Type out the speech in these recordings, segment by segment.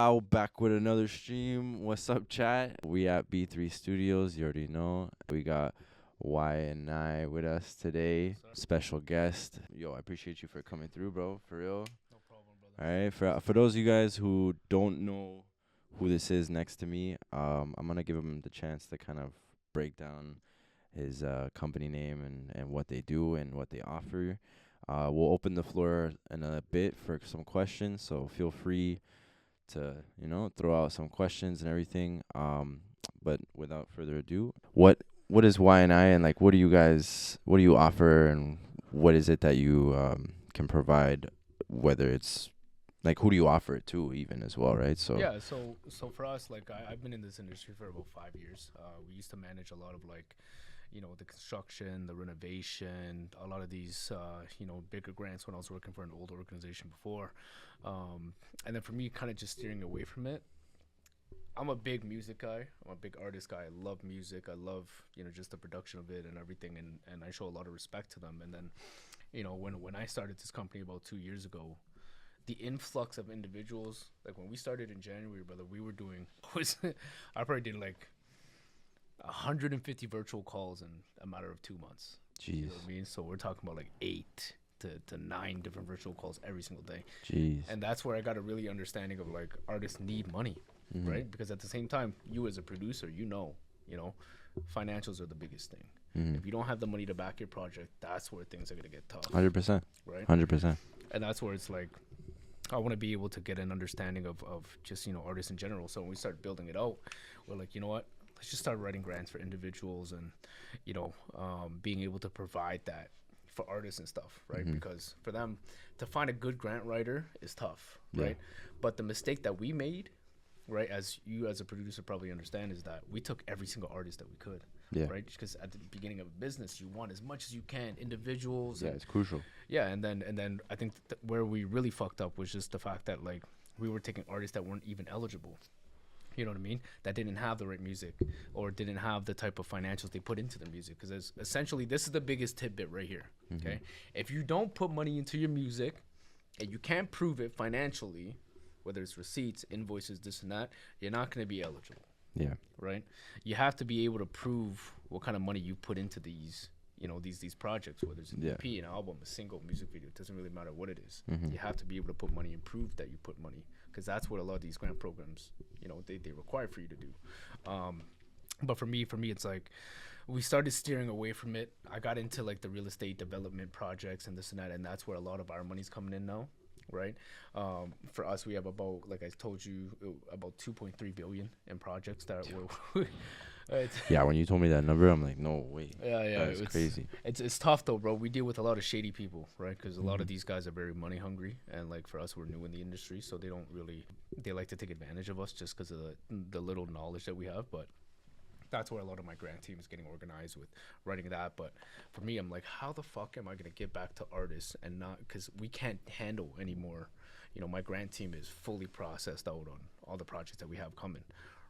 Out back with another stream. What's up, chat? We at B3 Studios. You already know. We got Y and I with us today. Special guest. Yo, I appreciate you for coming through, bro. For real. No problem, All brother. right. For those of you guys who don't know who this is next to me, I'm gonna give him the chance to kind of break down his company name and what they do and what they offer. We'll open the floor in a bit for some questions, so feel free to throw out some questions and everything. But without further ado, what is Y and I, and like what do you offer, and what is it that you can provide, whether it's like who do you offer it to even as well, right? So Yeah, so for us, like I've been in this industry for about 5 years. We used to manage a lot of like, the construction, the renovation, a lot of these, bigger grants when I was working for an old organization before. And then for me, kind of just steering away from it. I'm a big music guy. I'm a big artist guy. I love music. I love, just the production of it and everything. And I show a lot of respect to them. And then, when I started this company about 2 years ago, the influx of individuals, like when we started in January, brother, we were doing was I probably did like 150 virtual calls in a matter of 2 months. You jeez, know what I mean? So we're talking about like 8 to 9 different virtual calls every single day. jeez. And that's where I got a really understanding of like artists need money, Mm-hmm. right? Because at the same time, you as a producer, you know, financials are the biggest thing. Mm-hmm. If you don't have the money to back your project, that's where things are gonna get tough, 100%. right? 100%. And that's where it's like I want to be able to get an understanding of just artists in general. So when we start building it out, we're like, you know what? Let's just start writing grants for individuals and being able to provide that for artists and stuff, right? Mm-hmm. Because for them to find a good grant writer is tough, Yeah. right? But the mistake that we made, right, as you as a producer probably understand, is that we took every single artist that we could. Yeah. Right, because at the beginning of a business, you want as much as you can, individuals. Yeah, And it's crucial. yeah, and then I think where we really fucked up was just the fact that like we were taking artists that weren't even eligible. You know what I mean? That didn't have the right music or didn't have the type of financials they put into their music. Because essentially, this is the biggest tidbit right here. Mm-hmm. Okay, if you don't put money into your music and you can't prove it financially, whether it's receipts, invoices, this and that, you're not going to be eligible. Yeah. Right? You have to be able to prove what kind of money you put into these these projects, whether it's an Yeah. EP, an album, a single music video. It doesn't really matter what it is. Mm-hmm. You have to be able to put money and prove that you put money, because that's what a lot of these grant programs they require for you to do. But for me it's like we started steering away from it. I got into like the real estate development projects and this and that, and that's where a lot of our money's coming in now, right? For us, we have about, like I told you, about 2.3 billion in projects that we're Yeah, when you told me that number, I'm like, no way. yeah, That's crazy. It's tough though, bro. We deal with a lot of shady people, right? Because a lot Mhm. of these guys are very money hungry, and like for us, we're new in the industry, so they like to take advantage of us just because of the little knowledge that we have. But that's where a lot of my grant team is getting organized with writing that. But for me, I'm like, how the fuck am I gonna get back to artists and not, because we can't handle anymore. My grant team is fully processed out on all the projects that we have coming,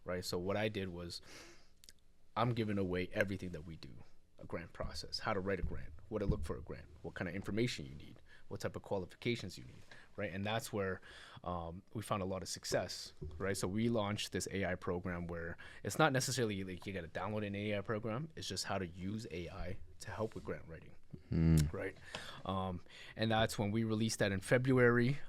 right? So what I did was I'm giving away everything that we do, a grant process, how to write a grant, what to look for a grant, what kind of information you need, what type of qualifications you need, right? And that's where we found a lot of success, right? So we launched this AI program where it's not necessarily like you got to download an AI program. It's just how to use AI to help with grant writing, right? And that's when we released that in February.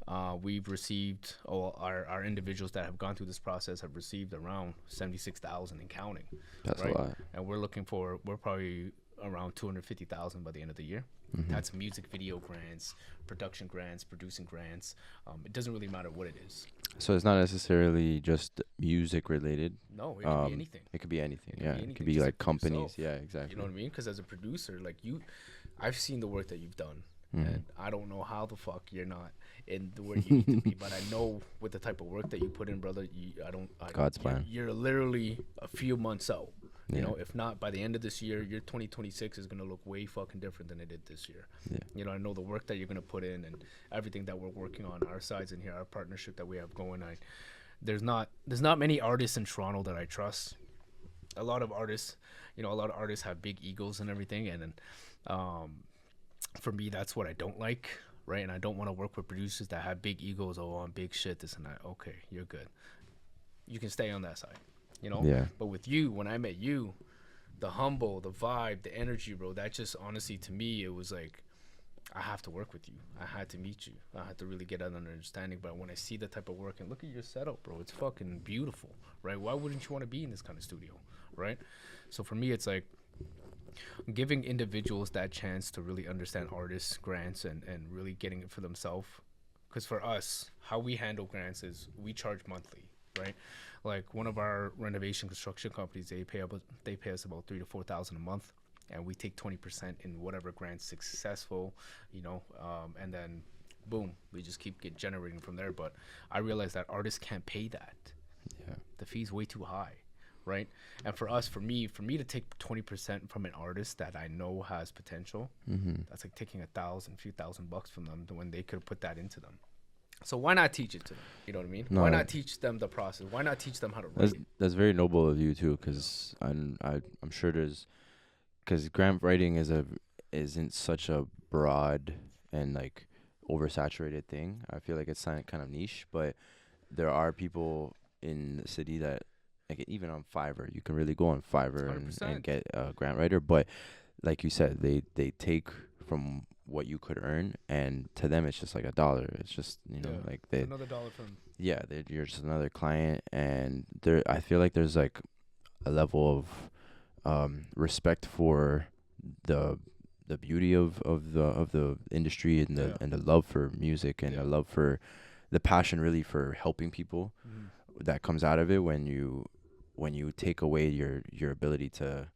We've received, our individuals that have gone through this process have received around 76,000 and counting. That's right? a lot. And we're probably around 250,000 by the end of the year. Mm-hmm. That's music video grants, production grants, producing grants. It doesn't really matter what it is. So it's not necessarily just music related. No, it could be anything. It could be anything. It could Yeah, be it anything, could be just like like for companies. yourself. Yeah, exactly. You know what I mean? Because as a producer, like I've seen the work that you've done, Mhm. and I don't know how the fuck you're not in the where you need to be. But I know with the type of work that you put in, brother, God's plan. You're literally a few months out. You Yeah. know, if not by the end of this year, your 2026 is gonna look way fucking different than it did this year. Yeah. I know the work that you're gonna put in and everything that we're working on our sides in here, our partnership that we have going. There's not many artists in Toronto that I trust. A lot of artists have big egos and everything, and then for me, that's what I don't like, right? And I don't want to work with producers that have big egos. Oh, on big shit, this and that. Okay, you're good. You can stay on that side, you know. Yeah. But with you, when I met you, the humble, the vibe, the energy, bro. That just honestly, to me, it was like, I have to work with you. I had to meet you. I had to really get an understanding. But when I see the type of work and look at your setup, bro, it's fucking beautiful, right? Why wouldn't you want to be in this kind of studio, right? So for me, it's like giving individuals that chance to really understand artists, grants, and really getting it for themselves. Because for us, how we handle grants is we charge monthly, right? Like one of our renovation construction companies, they pay us about $3,000 to $4,000 a month, and we take 20% in whatever grant's successful, you know, and then boom, we just keep generating from there. But I realize that artists can't pay that. Yeah. The fee's way too high, right? And for us, for me to take 20% from an artist that I know has potential, that's like taking few thousand bucks from them when they could put that into them. So why not teach it to them? You know what I mean? No, Why not teach them the process? Why not teach them how to That's write? that's very noble of you too, because I'm sure because grant writing isn't such a broad and like oversaturated thing. I feel like it's kind of niche, but there are people in the city that, like, even on Fiverr, you can really go on Fiverr and 100%. get a grant writer. But like you said, they take from what you could earn, and to them it's just like $1. It's just, you know, Yeah. like they, Another dollar from. yeah, you're just another client, and there I feel like there's like a level of respect for the beauty of the industry, and Yeah. the love for music, and Yeah. the love for the passion really for helping people Mm-hmm. that comes out of it when you take away your ability to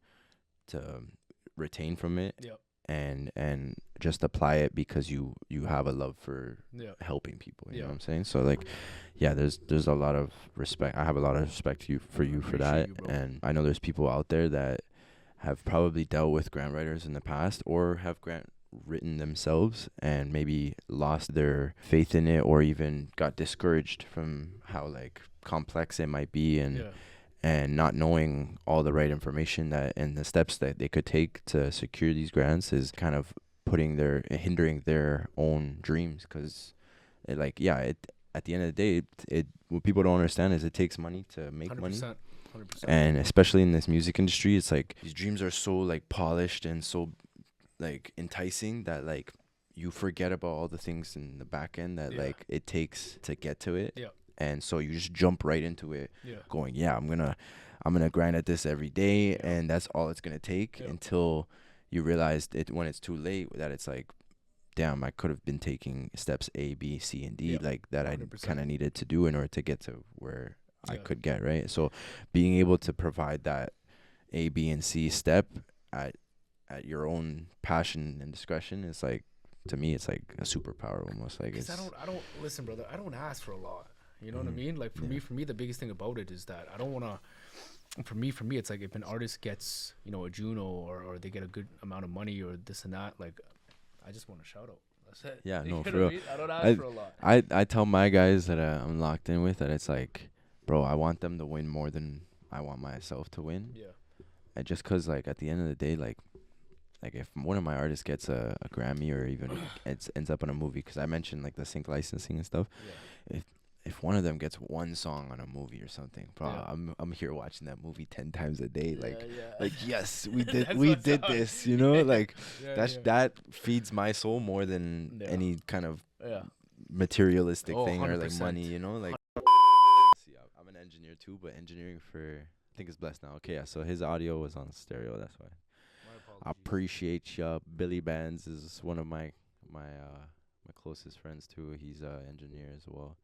retain from it, Yep. and just apply it because you have a love for Yeah. helping people, you know Yeah. what I'm saying? So like, yeah, there's a lot of respect. I have a lot of respect for you for Appreciate that. you, bro. And I know there's people out there that have probably dealt with grant writers in the past, or have grant written themselves and maybe lost their faith in it, or even got discouraged from how like complex it might be, and Yeah. and not knowing all the right information that and the steps that they could take to secure these grants is kind of hindering their own dreams. Because like, yeah, at the end of the day, it what people don't understand is it takes money to make money. 100%. 100%. And especially in this music industry, it's like these dreams are so like polished and so like enticing that like you forget about all the things in the back end that Yeah. like it takes to get to it. Yeah. And so you just jump right into it, Yeah. going, yeah, I'm gonna grind at this every day, Yeah. and that's all it's gonna take, Yeah. until you realize it when it's too late, that it's like, damn, I could have been taking steps A, B, C, and D, Yeah. like that I 100%. kind of needed to do in order to get to where I Yeah. could get, right? So being able to provide that A, B, and C step at your own passion and discretion is like, to me, it's like a superpower almost. Like, Because it's I don't listen, brother. I don't ask for a lot. You know what I Mhm. mean? Like for Yeah. me, the biggest thing about it is that I don't want to. For me, it's like if an artist gets, you know, a Juno, or they get a good amount of money or this and that, like I just want a shout out. That's it. Yeah, You no, know for what I real. mean? I don't ask I for a lot. I tell my guys that I'm locked in with that it's like, bro, I want them to win more than I want myself to win. Yeah. And just 'cause like at the end of the day, like if one of my artists gets a Grammy, or even ends up on a movie, 'cause I mentioned like the sync licensing and stuff. Yeah. If one of them gets one song on a movie or something, bro, Yeah. I'm here watching that movie 10 times a day. Like yeah. yes, we did That's we what's did up. this, you know? Like Yeah, that feeds my soul more than Yeah. any kind of yeah. materialistic Oh, thing, or like 100%. money, you know? Like, see, I'm an engineer too, but engineering for, I think it's Blessed now. Okay, yeah, so his audio was on stereo, that's why. I appreciate ya. Billy Bands is one of my closest friends too. He's a engineer as well.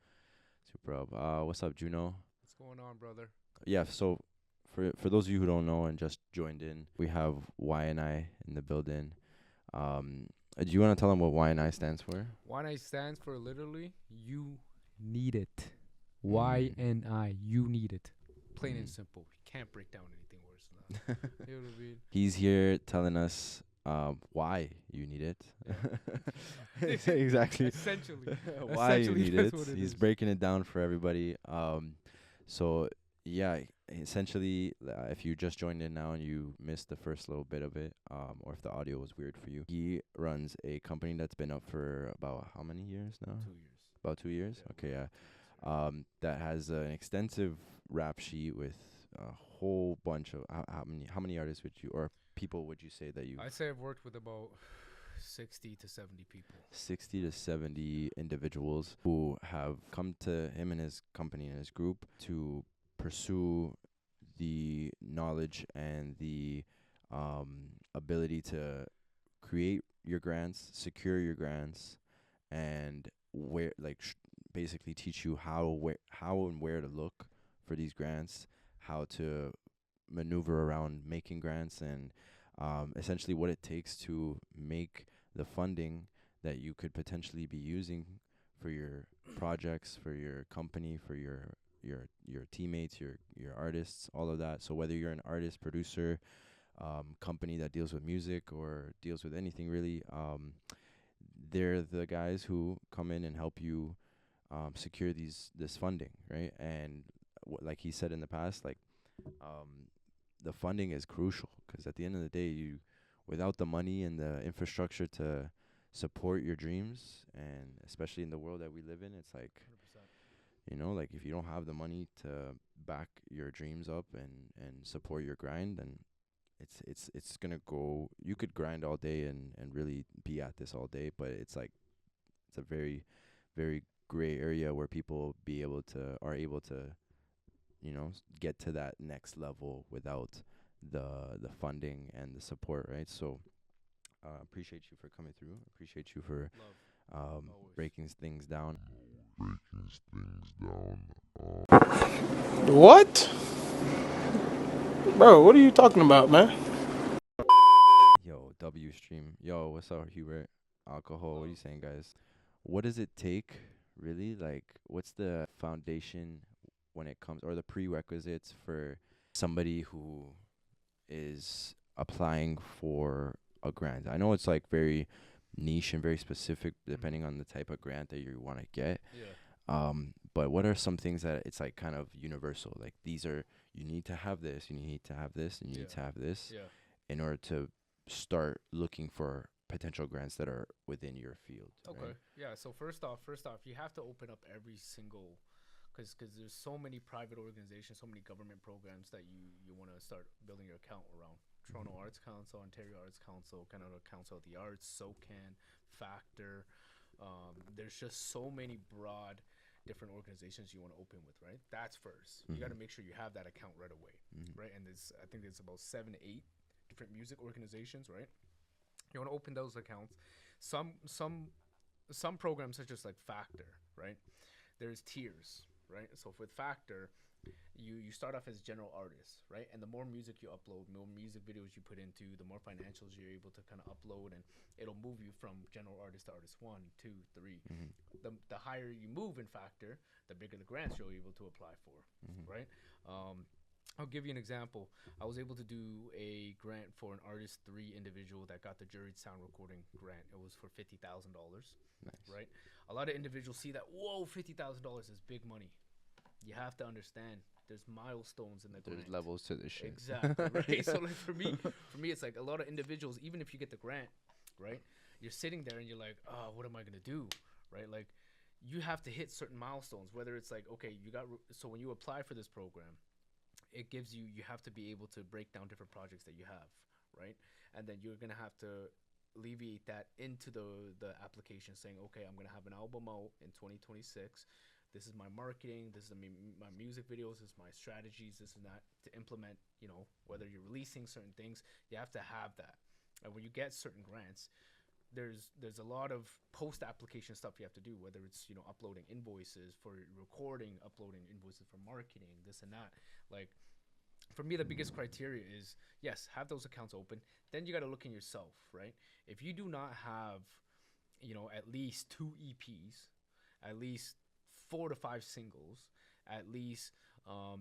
Super up. What's up, Juno? What's going on, brother? Yeah, so for those of you who don't know and just joined in, we have Y and I in the building. Do you want to tell them what Y and I stands for? YNI stands for literally you need it. Mm. YNI, you need it. Plain and Mm. simple. You can't break down anything worse than that. You know what I mean? He's here telling us why you need it. Exactly. Essentially. Why you Essentially, need that's it. what it He's is. breaking it down for everybody. So yeah, essentially, if you just joined in now and you missed the first little bit of it, or if the audio was weird for you, he runs a company that's been up for about how many years now? 2 years. About 2 years. Yeah, Okay, yeah. 2 years, That has an extensive rap sheet with a whole bunch of how many artists would you or people would you say that you I'd say I've worked with about 60 to 70 people. 60 to 70 individuals who have come to him and his company and his group to pursue the knowledge and the ability to create your grants, secure your grants, and where basically teach you how and where to look for these grants, how to maneuver around making grants, and essentially what it takes to make the funding that you could potentially be using for your projects, for your company, for your teammates, your artists, all of that. So whether you're an artist, producer, company that deals with music or deals with anything really, they're the guys who come in and help you secure this funding, right? And like he said in the past, the funding is crucial because at the end of the day, without the money and the infrastructure to support your dreams, and especially in the world that we live in, it's like 100%. like if you don't have the money to back your dreams up and support your grind, then it's gonna go. You could grind all day and really be at this all day, but it's a very, very gray area where people are able to get to that next level without the funding and the support, right? So appreciate you for coming through. Appreciate you for Love. Always. breaking things down. What? Bro, what are you talking about, man? Yo, W stream. Yo, what's up, Hubert? Alcohol. What are you saying, guys? What does it take, really? Like, what's the foundation when it comes, or the prerequisites for somebody who is applying for a grant? I know it's like very niche and very specific depending on the type of grant that you want to get. Yeah. But what are some things that it's like kind of universal? Like you need to have this, you need to have this, and you need to have this Yeah. in order to start looking for potential grants that are within your field. Okay. Right? Yeah. So first off, you have to open up every single, because there's so many private organizations, so many government programs that you want to start building your account around. Toronto Arts Council, Ontario Arts Council, Canada Council of the Arts, SOCAN, Factor. There's just so many broad different organizations you want to open with, right? That's first. You got to make sure you have that account right away, right? And I think there's about 7, 8 different music organizations, right? You want to open those accounts. Some programs such as like Factor, right? There's tiers, right? So with Factor, you start off as general artist, right? And the more music you upload, more music videos you put into, the more financials you're able to kind of upload, and it'll move you from general artist to artist 1, 2, 3. The higher you move in Factor, the bigger the grants you're able to apply for, right? I'll give you an example. I was able to do a grant for an artist 3 individual that got the juried sound recording grant. It was for $50,000, Nice. right? A lot of individuals see that, whoa, $50,000 is big money. You have to understand there's milestones in the There's grant. levels to this shit. Exactly, right? So like for me, it's like a lot of individuals, even if you get the grant, right? You're sitting there and you're like, oh, what am I gonna do, right? Like you have to hit certain milestones. Whether it's like, okay, so when you apply for this program, it gives you have to be able to break down different projects that you have, right? And then you're gonna have to alleviate that into the application, saying, okay, I'm gonna have an album out in 2026. This is my marketing, this is my music videos, this is my strategies, this and that, to implement, whether you're releasing certain things, you have to have that. And when you get certain grants, there's a lot of post-application stuff you have to do, whether it's, uploading invoices for recording, uploading invoices for marketing, this and that. Like, for me, the biggest criteria is, yes, have those accounts open. Then you got to look in yourself, right? If you do not have, at least 2 EPs, at least 4 to 5 singles, at least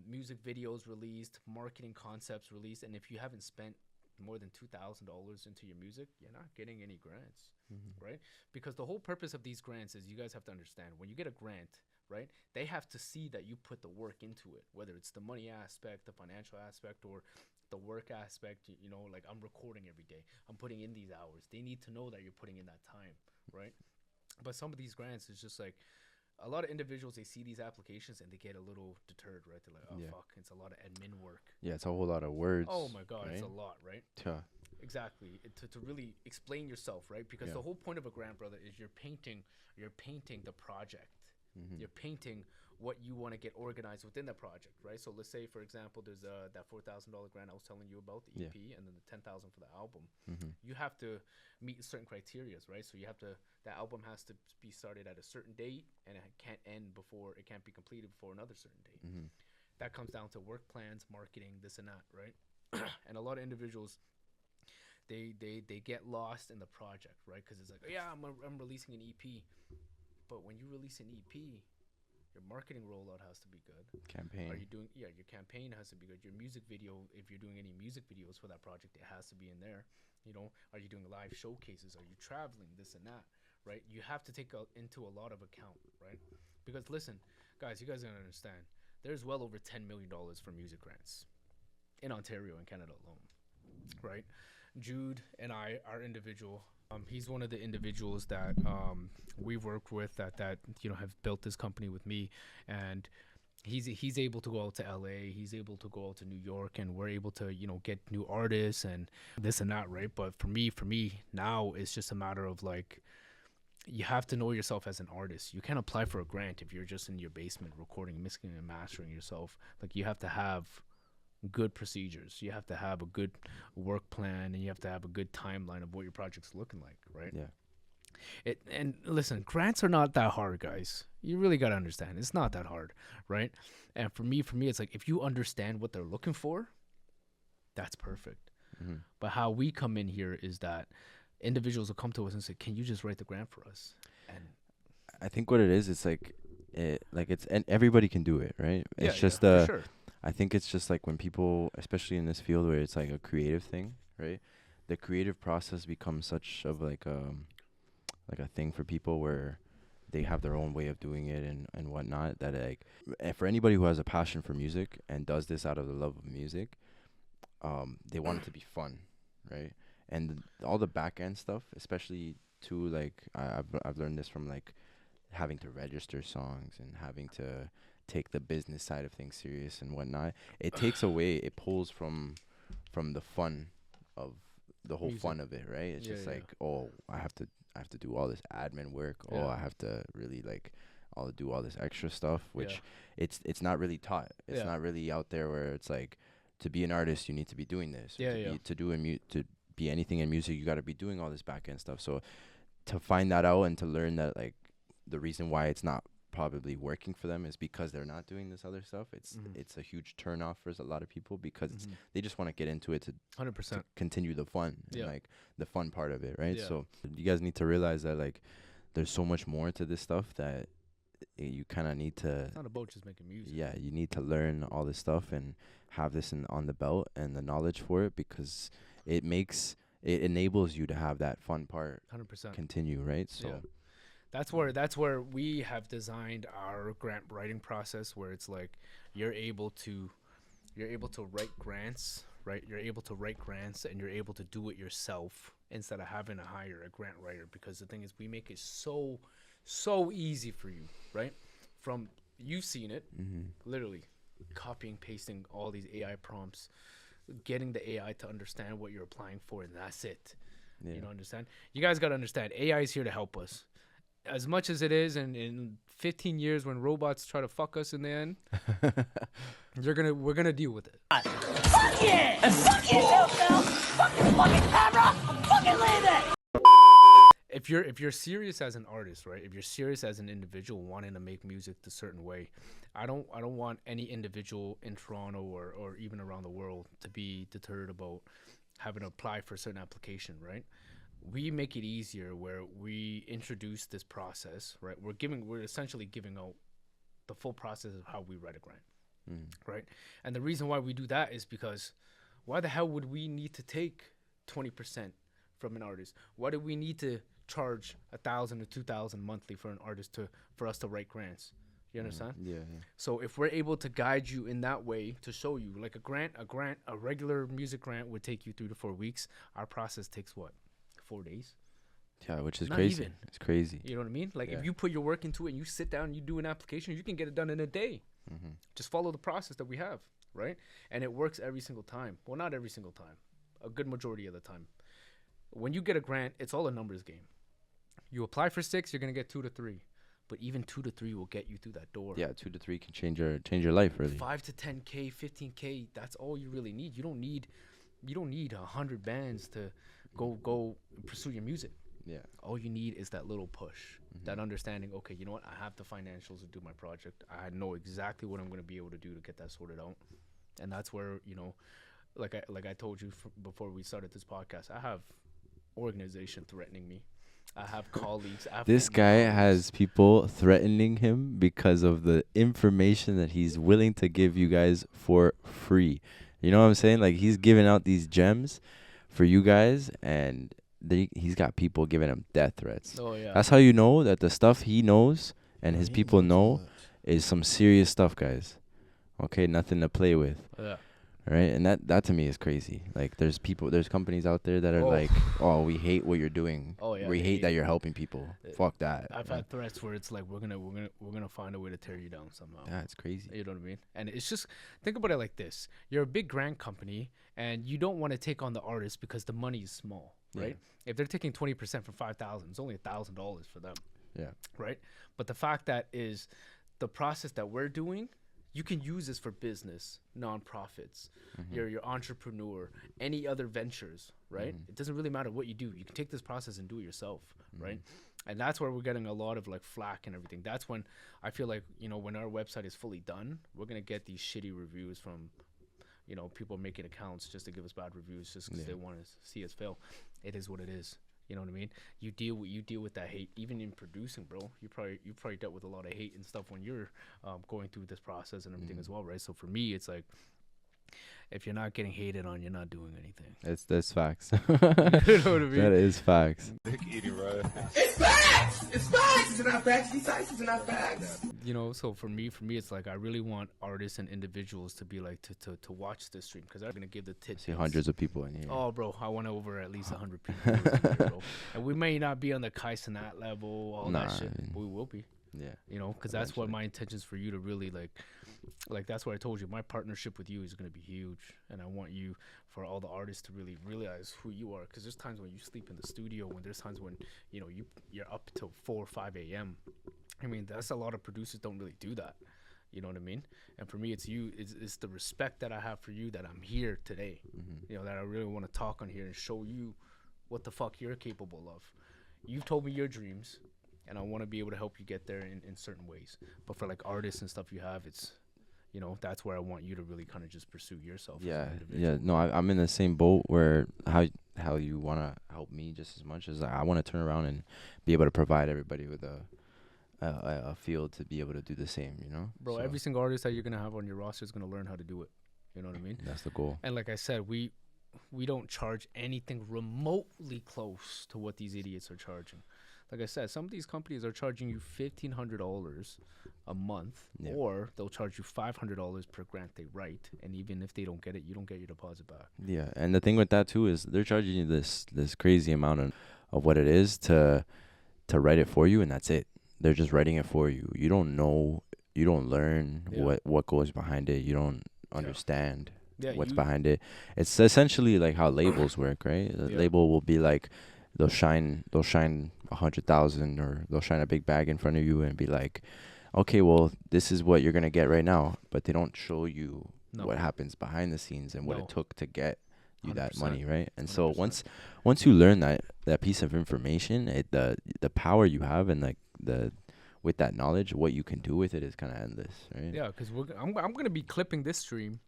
music videos released, marketing concepts released, and if you haven't spent more than $2,000 into your music, you're not getting any grants, right? Because the whole purpose of these grants is, you guys have to understand, when you get a grant right? They have to see that you put the work into it, whether it's the money aspect, the financial aspect, or the work aspect. You know, like, I'm recording every day, I'm putting in these hours. They need to know that you're putting in that time, right? But some of these grants is just like, a lot of individuals, they see these applications and they get a little deterred, right? They're like, oh, Yeah. fuck, it's a lot of admin work. Yeah, it's a whole lot of words. Oh my God, right? it's a lot, right? Yeah. Exactly. To really explain yourself, right? Because Yeah. the whole point of a grant, brother, is you're painting the project. Mm-hmm. You're painting what you want to get organized within the project, right? So let's say, for example, there's that $4,000 grant I was telling you about, the EP, and then the 10,000 for the album. Mm-hmm. You have to meet certain criteria, right? So you have to, the album has to be started at a certain date, and it can't end before, it can't be completed before another certain date. Mm-hmm. That comes down to work plans, marketing, this and that, right? And a lot of individuals, they get lost in the project, right? Because it's like, oh, yeah, I'm releasing an EP, but when you release an EP, your marketing rollout has to be good. Campaign. Are you doing? Yeah, your campaign has to be good. Your music video, if you're doing any music videos for that project, it has to be in there. You know, are you doing live showcases? Are you traveling? This and that, right? You have to take into a lot of account, right? Because listen, guys, you guys gotta understand. There's well over $10 million for music grants in Ontario and Canada alone, right? Jude and I are individual. He's one of the individuals that we've worked with that you know have built this company with me, and he's able to go out to LA, he's able to go out to New York, and we're able to, you know, get new artists and this and that, right? But for me now, it's just a matter of like, you have to know yourself as an artist. You can't apply for a grant if you're just in your basement recording, mixing and mastering yourself. Like, you have to have good procedures, you have to have a good work plan, and you have to have a good timeline of what your project's looking like, right? Yeah. And listen, grants are not that hard, guys. You really got to understand, it's not that hard, right? And for me, it's like, if you understand what they're looking for, that's perfect. Mm-hmm. But how we come in here is that individuals will come to us and say, can you just write the grant for us? And I think what it is, it's like, and everybody can do it, right? It's just for sure. I think it's just like when people, especially in this field where it's like a creative thing, right? The creative process becomes such of like a thing for people where they have their own way of doing it and whatnot, that like, and for anybody who has a passion for music and does this out of the love of music, they want it to be fun, right? And all the back end stuff, especially too, like I've learned this from like having to register songs and having to take the business side of things serious and whatnot. It takes away, it pulls from the fun of the whole Music. fun of it, right? It's just like, oh, I have to do all this admin work. Yeah. Oh, I have to really like do all this extra stuff, which Yeah. it's not really taught. It's Yeah. not really out there where it's like, to be an artist you need to be doing this. Or Yeah, to be anything in music, you got to be doing all this back end stuff. So to find that out and to learn that, like, the reason why it's not probably working for them is because they're not doing this other stuff. It's a huge turn off for a lot of people, because they just want to get into it to 100%. continue the fun and like the fun part of it, right? Yeah. So you guys need to realize that like there's so much more to this stuff that you kind of need to, It's not about just making music. yeah, you need to learn all this stuff and have this on the belt and the knowledge for it, because it enables you to have that fun part 100%. continue, right? So Yeah. That's where we have designed our grant writing process, where it's like you're able to write grants, right? You're able to write grants and you're able to do it yourself instead of having to hire a grant writer, because the thing is, we make it so easy for you, right? From, you've seen it, literally copying, pasting all these AI prompts, getting the AI to understand what you're applying for, and that's it. yeah. You know, understand? You guys got to understand, AI is here to help us. As much as it is, and in 15 years when robots try to fuck us in the end, we're gonna deal with it. Fuck it! And fuck you too, Phil! Fuck your fucking camera! Fucking leave it! If you're serious as an artist, right? If you're serious as an individual wanting to make music the certain way, I don't want any individual in Toronto or even around the world to be deterred about having to apply for a certain application, right? We make it easier where we introduce this process, right? We're essentially giving out the full process of how we write a grant, right? And the reason why we do that is because why the hell would we need to take 20% from an artist? Why do we need to charge $1,000 or $2,000 monthly for an artist for us to write grants? You understand? Yeah, yeah. So if we're able to guide you in that way to show you, like a regular music grant would take you 3 to 4 weeks. Our process takes what, 4 days? Yeah, which is Not crazy. even. It's crazy. You know what I mean? Like Yeah. if you put your work into it and you sit down and you do an application, you can get it done in a day. Mm-hmm. Just follow the process that we have, right? And it works every single time. Well, not every single time. A good majority of the time. When you get a grant, it's all a numbers game. You apply for 6, you're gonna get 2 to 3. But even 2 to 3 will get you through that door. Yeah, 2 to 3 can change your life really. 5 to 10K, 15K, that's all you really need. You don't need 100 bands to go pursue your music. Yeah. All you need is that little push, that understanding. Okay, you know what? I have the financials to do my project. I know exactly what I'm going to be able to do to get that sorted out, and that's where, you know, like I told you before we started this podcast, I have organization threatening me. I have colleagues. I have This guy colleagues. has people threatening him because of the information that he's willing to give you guys for free. You know what I'm saying? Like, he's giving out these gems for you guys, and he's got people giving him death threats. Oh yeah. That's how you know that the stuff he knows and his He people knows know is some serious stuff, guys. Okay, nothing to play with. Yeah. Right? And that to me is crazy. Like, there's companies out there that are Oh. like, oh, we hate what you're doing. Oh yeah. We they hate that you're helping people. Fuck that. I've right? had threats where it's like we're gonna find a way to tear you down somehow. Yeah, it's crazy. You know what I mean? And it's just, think about it like this: you're a big grant company, and you don't want to take on the artist because the money is small, right? If they're taking 20% from 5,000, it's only $1,000 for them, Yeah. right? But the fact that is, the process that we're doing, you can use this for business, nonprofits, your entrepreneur, any other ventures, right? It doesn't really matter what you do. You can take this process and do it yourself, right? And that's where we're getting a lot of like flack and everything. That's when I feel like, you know, when our website is fully done, we're gonna get these shitty reviews from, you know, people making accounts just to give us bad reviews just because they want to see us fail. It is what it is. You know what I mean? You deal with that hate, even in producing, bro. You probably dealt with a lot of hate and stuff when you're going through this process and everything as well, right? So for me, it's like, if you're not getting hated on, you're not doing anything. That's facts. You know what I mean? That is facts. Dick eating, right? It's facts! It's facts! It's not facts. These sites are not facts. You know, so for me, it's like I really want artists and individuals to be like to watch this stream, because I'm gonna give the I tidbits. see hundreds of people in here. Oh, bro, I want over at least 100 people, in here, bro. And we may not be on the Kai Sanat level, all Nah, that shit, I mean- but we will be. Yeah. You know, because that's what Eventually. my intentions for you to really like that's what I told you. My partnership with you is going to be huge, and I want you, for all the artists, to really realize who you are, because there's times when you sleep in the studio, when there's times when, you know, you're up till 4 or 5 a.m. I mean, that's a lot of producers don't really do that. You know what I mean? And for me, it's the respect that I have for you, that I'm here today. You know, that I really want to talk on here and show you what the fuck you're capable of. You've told me your dreams, and I want to be able to help you get there in certain ways. But for like artists and stuff you have, it's, you know, that's where I want you to really kind of just pursue yourself. as Yeah, an individual. yeah. No, I'm in the same boat where how you want to help me just as much as I want to turn around and be able to provide everybody with a field to be able to do the same, you know? Bro, So every single artist that you're going to have on your roster is going to learn how to do it. You know what I mean? that's the goal. And like I said, we don't charge anything remotely close to what these idiots are charging. Like I said, some of these companies are charging you $1,500 a month, Yeah. or they'll charge you $500 per grant they write, and even if they don't get it, you don't get your deposit back. Yeah, and the thing with that too is they're charging you this crazy amount of what it is to write it for you, and that's it. They're just writing it for you. You don't know, you don't learn Yeah. what goes behind it. You don't understand Yeah, what's you- behind it. It's essentially like how labels work, right? The Yeah. label will be like they'll shine 100,000, or they'll shine a big bag in front of you and be like, okay, well, this is what you're gonna get right now, but they don't show you No. what happens behind the snes and what No. it took to get you that 100%. money, right? And so 100%. once you learn that piece of information, the power you have, and like with that knowledge, what you can do with it is kind of endless, right? Yeah, because I'm going to be clipping this stream,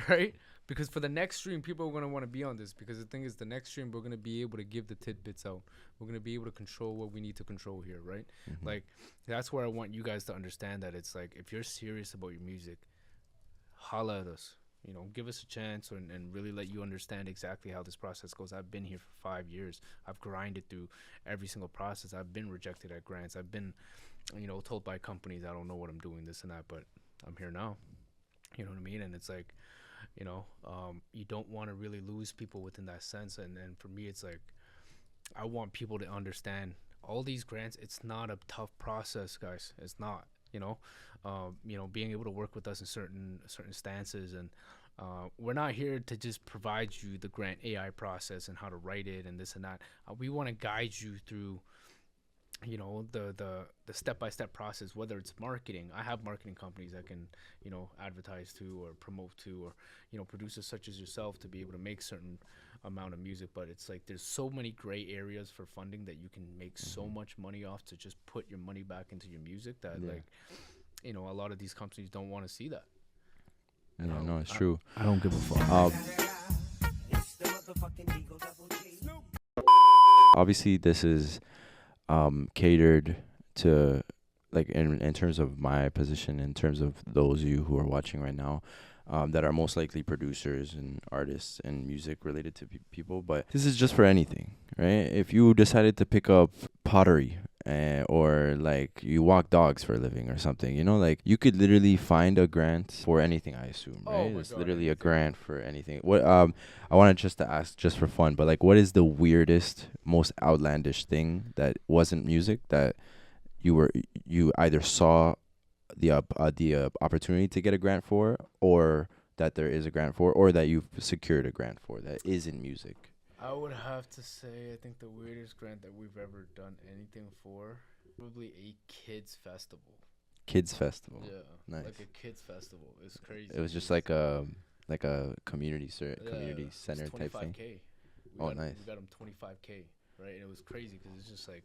right? Because for the next stream, people are going to want to be on this, because the thing is, the next stream, we're going to be able to give the tidbits out. We're going to be able to control what we need to control here, right? Mm-hmm. Like, that's where I want you guys to understand that it's like, if you're serious about your music, holla at us. You know, give us a chance and really let you understand exactly how this process goes. I've been here for 5 years. I've grinded through every single process. I've been rejected at grants. I've been told by companies I don't know what I'm doing, this and that, but I'm here now. You know what I mean? And it's like, you don't want to really lose people within that sense. And for me, it's like, I want people to understand all these grants. It's not a tough process, guys. It's not. Being able to work with us in certain stances, and we're not here to just provide you the grant AI process and how to write it and this and that. We want to guide you through the step-by-step process, whether it's marketing. I have marketing companies I can advertise to or promote to, or producers such as yourself to be able to make certain amount of music. But it's like there's so many gray areas for funding that you can make so much money off to just put your money back into your music that a lot of these companies don't want to see that. Yeah, no, it's true. I don't give a fuck. Obviously, this is catered to, like, in terms of my position, in terms of those of you who are watching right now, that are most likely producers and artists and music related to people. But this is just for anything, right? If you decided to pick up pottery, or like you walk dogs for a living or something, like you could literally find a grant for anything, I assume, right? It's literally a grant for anything. What I wanted just to ask, just for fun, but like, what is the weirdest, most outlandish thing that wasn't music that you either saw the opportunity to get a grant for, or that there is a grant for, or that you've secured a grant for that isn't music? I would have to say, I think the weirdest grant that we've ever done anything for, probably a kids festival. Kids festival. Yeah, nice. Like a kids festival. It's crazy. It was just like a community community center type thing. Nice. We got them 25K, right? And it was crazy because it's just like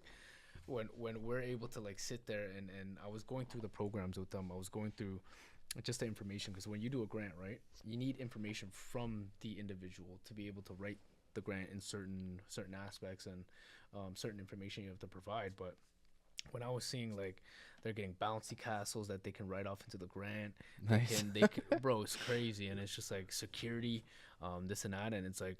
when we're able to like sit there and I was going through the programs with them. I was going through just the information, because when you do a grant, right, you need information from the individual to be able to write the grant in certain aspects, and certain information you have to provide. But when I was seeing like they're getting bouncy castles that they can write off into the grant, nice. they can bro, it's crazy. And it's just like security, this and that, and it's like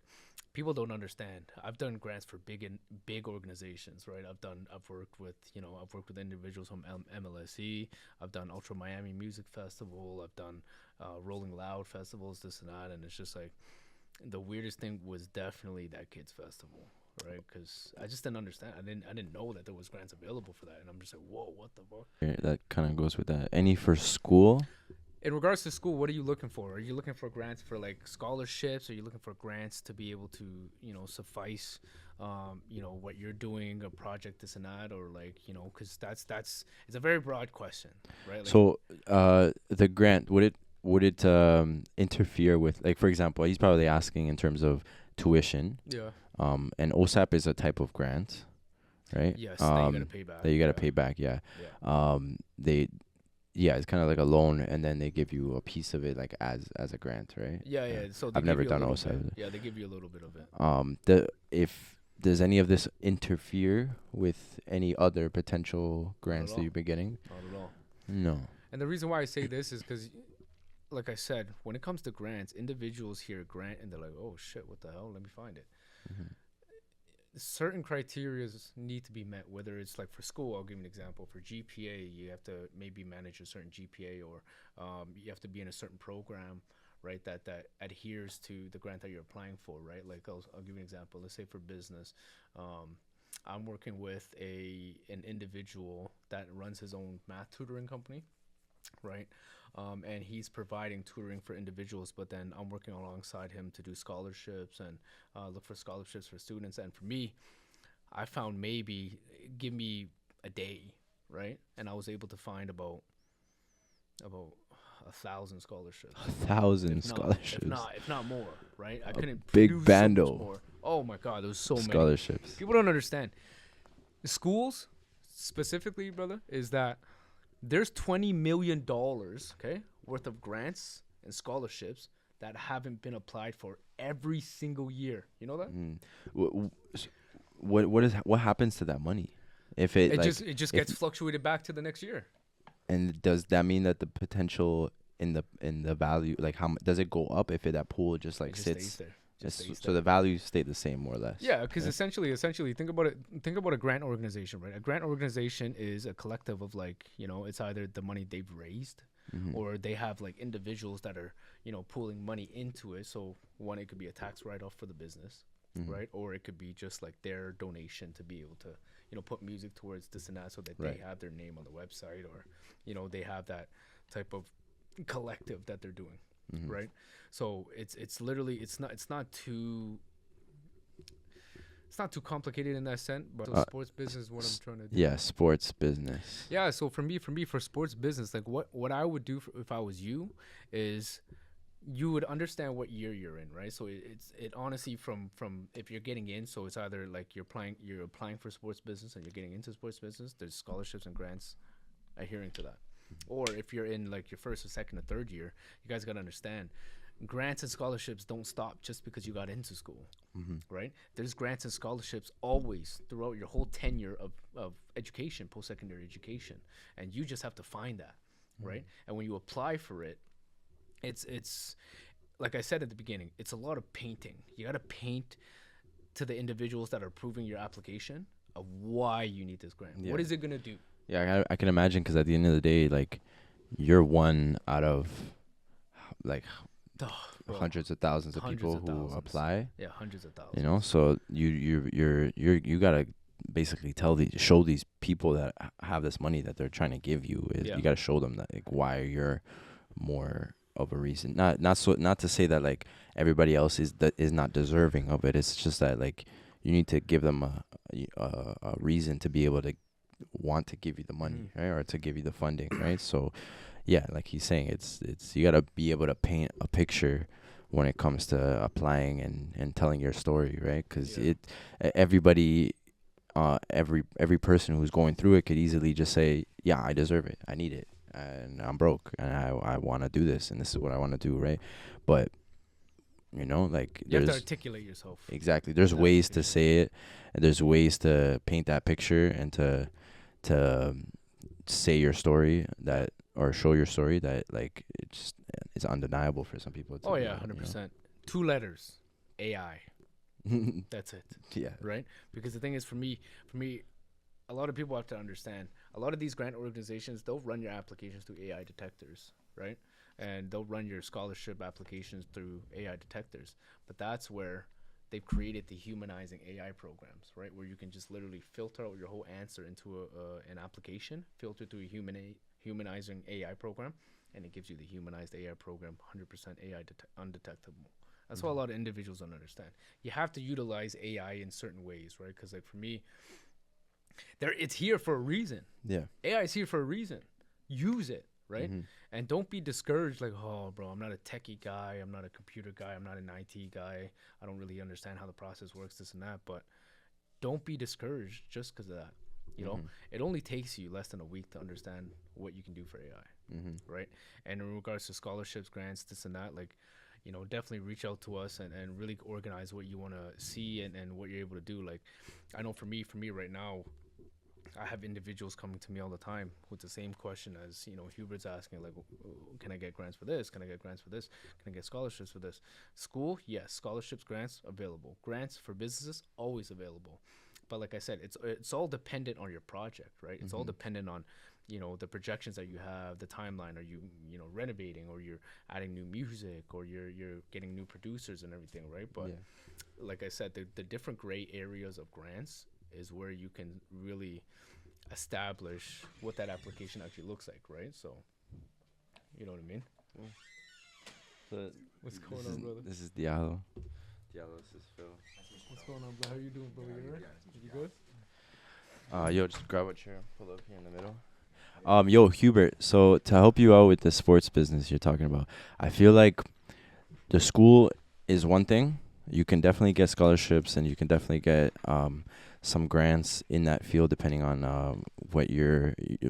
people don't understand. I've done grants for big organizations, right? I've worked with individuals from MLSE. I've done Ultra Miami Music Festival. I've done Rolling Loud festivals, this and that, and it's just like the weirdest thing was definitely that kids festival, right? Because I just didn't understand. I didn't know that there was grants available for that, and I'm just like, whoa, what the fuck? That kind of goes with that. Any for school? In regards to school, what are you looking for? Are you looking for grants for like scholarships? Are you looking for grants to be able to suffice what you're doing, a project, this and that, or like because that's it's a very broad question, right? Like, so the grant, would it interfere with, like, for example, he's probably asking in terms of tuition. Yeah. And OSAP is a type of grant, right? Yes, that you gotta pay back. That you gotta pay back, yeah. It's kind of like a loan, and then they give you a piece of it, like as a grant, right? Yeah. So I've never done OSAP. Yeah, they give you a little bit of it. Does any of this interfere with any other potential grants that you've been getting? Not at all. No. and the reason why I say this is because Like I said, when it comes to grants, individuals hear grant and they're like, "Oh shit, what the hell? Let me find it." Mm-hmm. certain criteria need to be met, whether it's like for school. I'll give you an example. For GPA, you have to maybe manage a certain GPA, or you have to be in a certain program, right, that adheres to the grant that you're applying for, right? Like I'll give you an example. Let's say for business, I'm working with an individual that runs his own math tutoring company, right? And he's providing tutoring for individuals, but then I'm working alongside him to do scholarships and look for scholarships for students. And for me, I found maybe give me a day, right? And I was able to find about 1,000 scholarships. 1,000 scholarships. If not more, right? I couldn't big produce bando. so much more. Oh my God, there was so many scholarships. People don't understand. Schools, specifically, brother, is that there's $20 million, okay, worth of grants and scholarships that haven't been applied for every single year. You know that? What happens to that money? If it just gets fluctuated back to the next year. And does that mean that the potential in the value, like how does it go up if that pool just like It just sits? stays there. just stays So the values stay the same more or less. yeah, because essentially, think about it. Think about a grant organization, right? A grant organization is a collective of like, it's either the money they've raised, Mhm. or they have like individuals that are, pulling money into it. So one, it could be a tax write-off for the business, Mhm. right? Or it could be just like their donation to be able to, put music towards this and that, so that Right. they have their name on the website, or, they have that type of collective that they're doing, Mhm. right? So it's literally it's not too complicated in that sense, but sports business is what I'm trying to do. Yeah, sports business. Yeah, so for me, for sports business, like what I would do if I was you is you would understand what year you're in, right? So it honestly from if you're getting in, so it's either like you're applying for sports business and you're getting into sports business, there's scholarships and grants adhering to that. Or if you're in like your first or second or third year, you guys got to understand grants and scholarships don't stop just because you got into school, right? There's grants and scholarships always throughout your whole tenure of education, post-secondary education, and you just have to find that, right? And when you apply for it, it's like I said at the beginning, it's a lot of painting. You got to paint to the individuals that are approving your application of why you need this grant. Yeah. What is it going to do? Yeah, I can imagine, because at the end of the day, like, you're one out of like Bro, hundreds of thousands of hundreds people of who thousands. apply. Yeah, hundreds of thousands. So you gotta basically show these people that have this money that they're trying to give you. Yeah. You gotta show them that, like, why you're more of a reason. Not to say that like everybody else is not deserving of it. It's just that like you need to give them a reason to be able to want to give you the money, right, or to give you the funding, right? So yeah, like he's saying, it's you gotta be able to paint a picture when it comes to applying and telling your story, right? Because everybody, every person who's going through it could easily just say, yeah, I deserve it, I need it, and I'm broke, and I want to do this, and this is what I want to do, right? But like You have to there's articulate yourself. exactly, there's ways to say it, and there's ways to paint that picture and to say your story or show your story that like it's undeniable for some people. Oh yeah, 100%. 2 letters, AI. That's it, Yeah. right? Because the thing is, for me, a lot of people have to understand. A lot of these grant organizations, they'll run your applications through AI detectors, right? And they'll run your scholarship applications through AI detectors. But that's where they've created the humanizing AI programs, right? Where you can just literally filter out your whole answer into an application, filter through a humanizing AI program, and it gives you the humanized AI program, 100% AI undetectable. That's what a lot of individuals don't understand. You have to utilize AI in certain ways, right? Because like for me, it's here for a reason. Yeah. AI is here for a reason. Use it, right? And don't be discouraged like, oh, bro, I'm not a techie guy. I'm not a computer guy. I'm not an IT guy. I don't really understand how the process works, this and that. But don't be discouraged just because of that. You know, it only takes you less than a week to understand what you can do for AI, right? And in regards to scholarships, grants, this and that, like, definitely reach out to us and really organize what you want to see and what you're able to do. Like, I know for me right now, I have individuals coming to me all the time with the same question as, Hubert's asking, like, can I get grants for this? Can I get grants for this? Can I get scholarships for this? School, yes. Scholarships, grants, available. Grants for businesses, always available. But like I said, it's all dependent on your project, right? It's all dependent on, the projections that you have, the timeline. Are you, renovating, or you're adding new music, or you're getting new producers and everything, right? But like I said, the different gray areas of grants is where you can really establish what that application actually looks like, right? So, you know what I mean? So What's going on, brother? This is Diallo. Diallo, this is Phil. What's going on, bro? How you doing, bro? You alright? You good? Yo, just grab a chair and pull up here in the middle. Yo, Hubert, so to help you out with the sports business you're talking about, I feel like the school is one thing. You can definitely get scholarships, and you can definitely get some grants in that field depending on what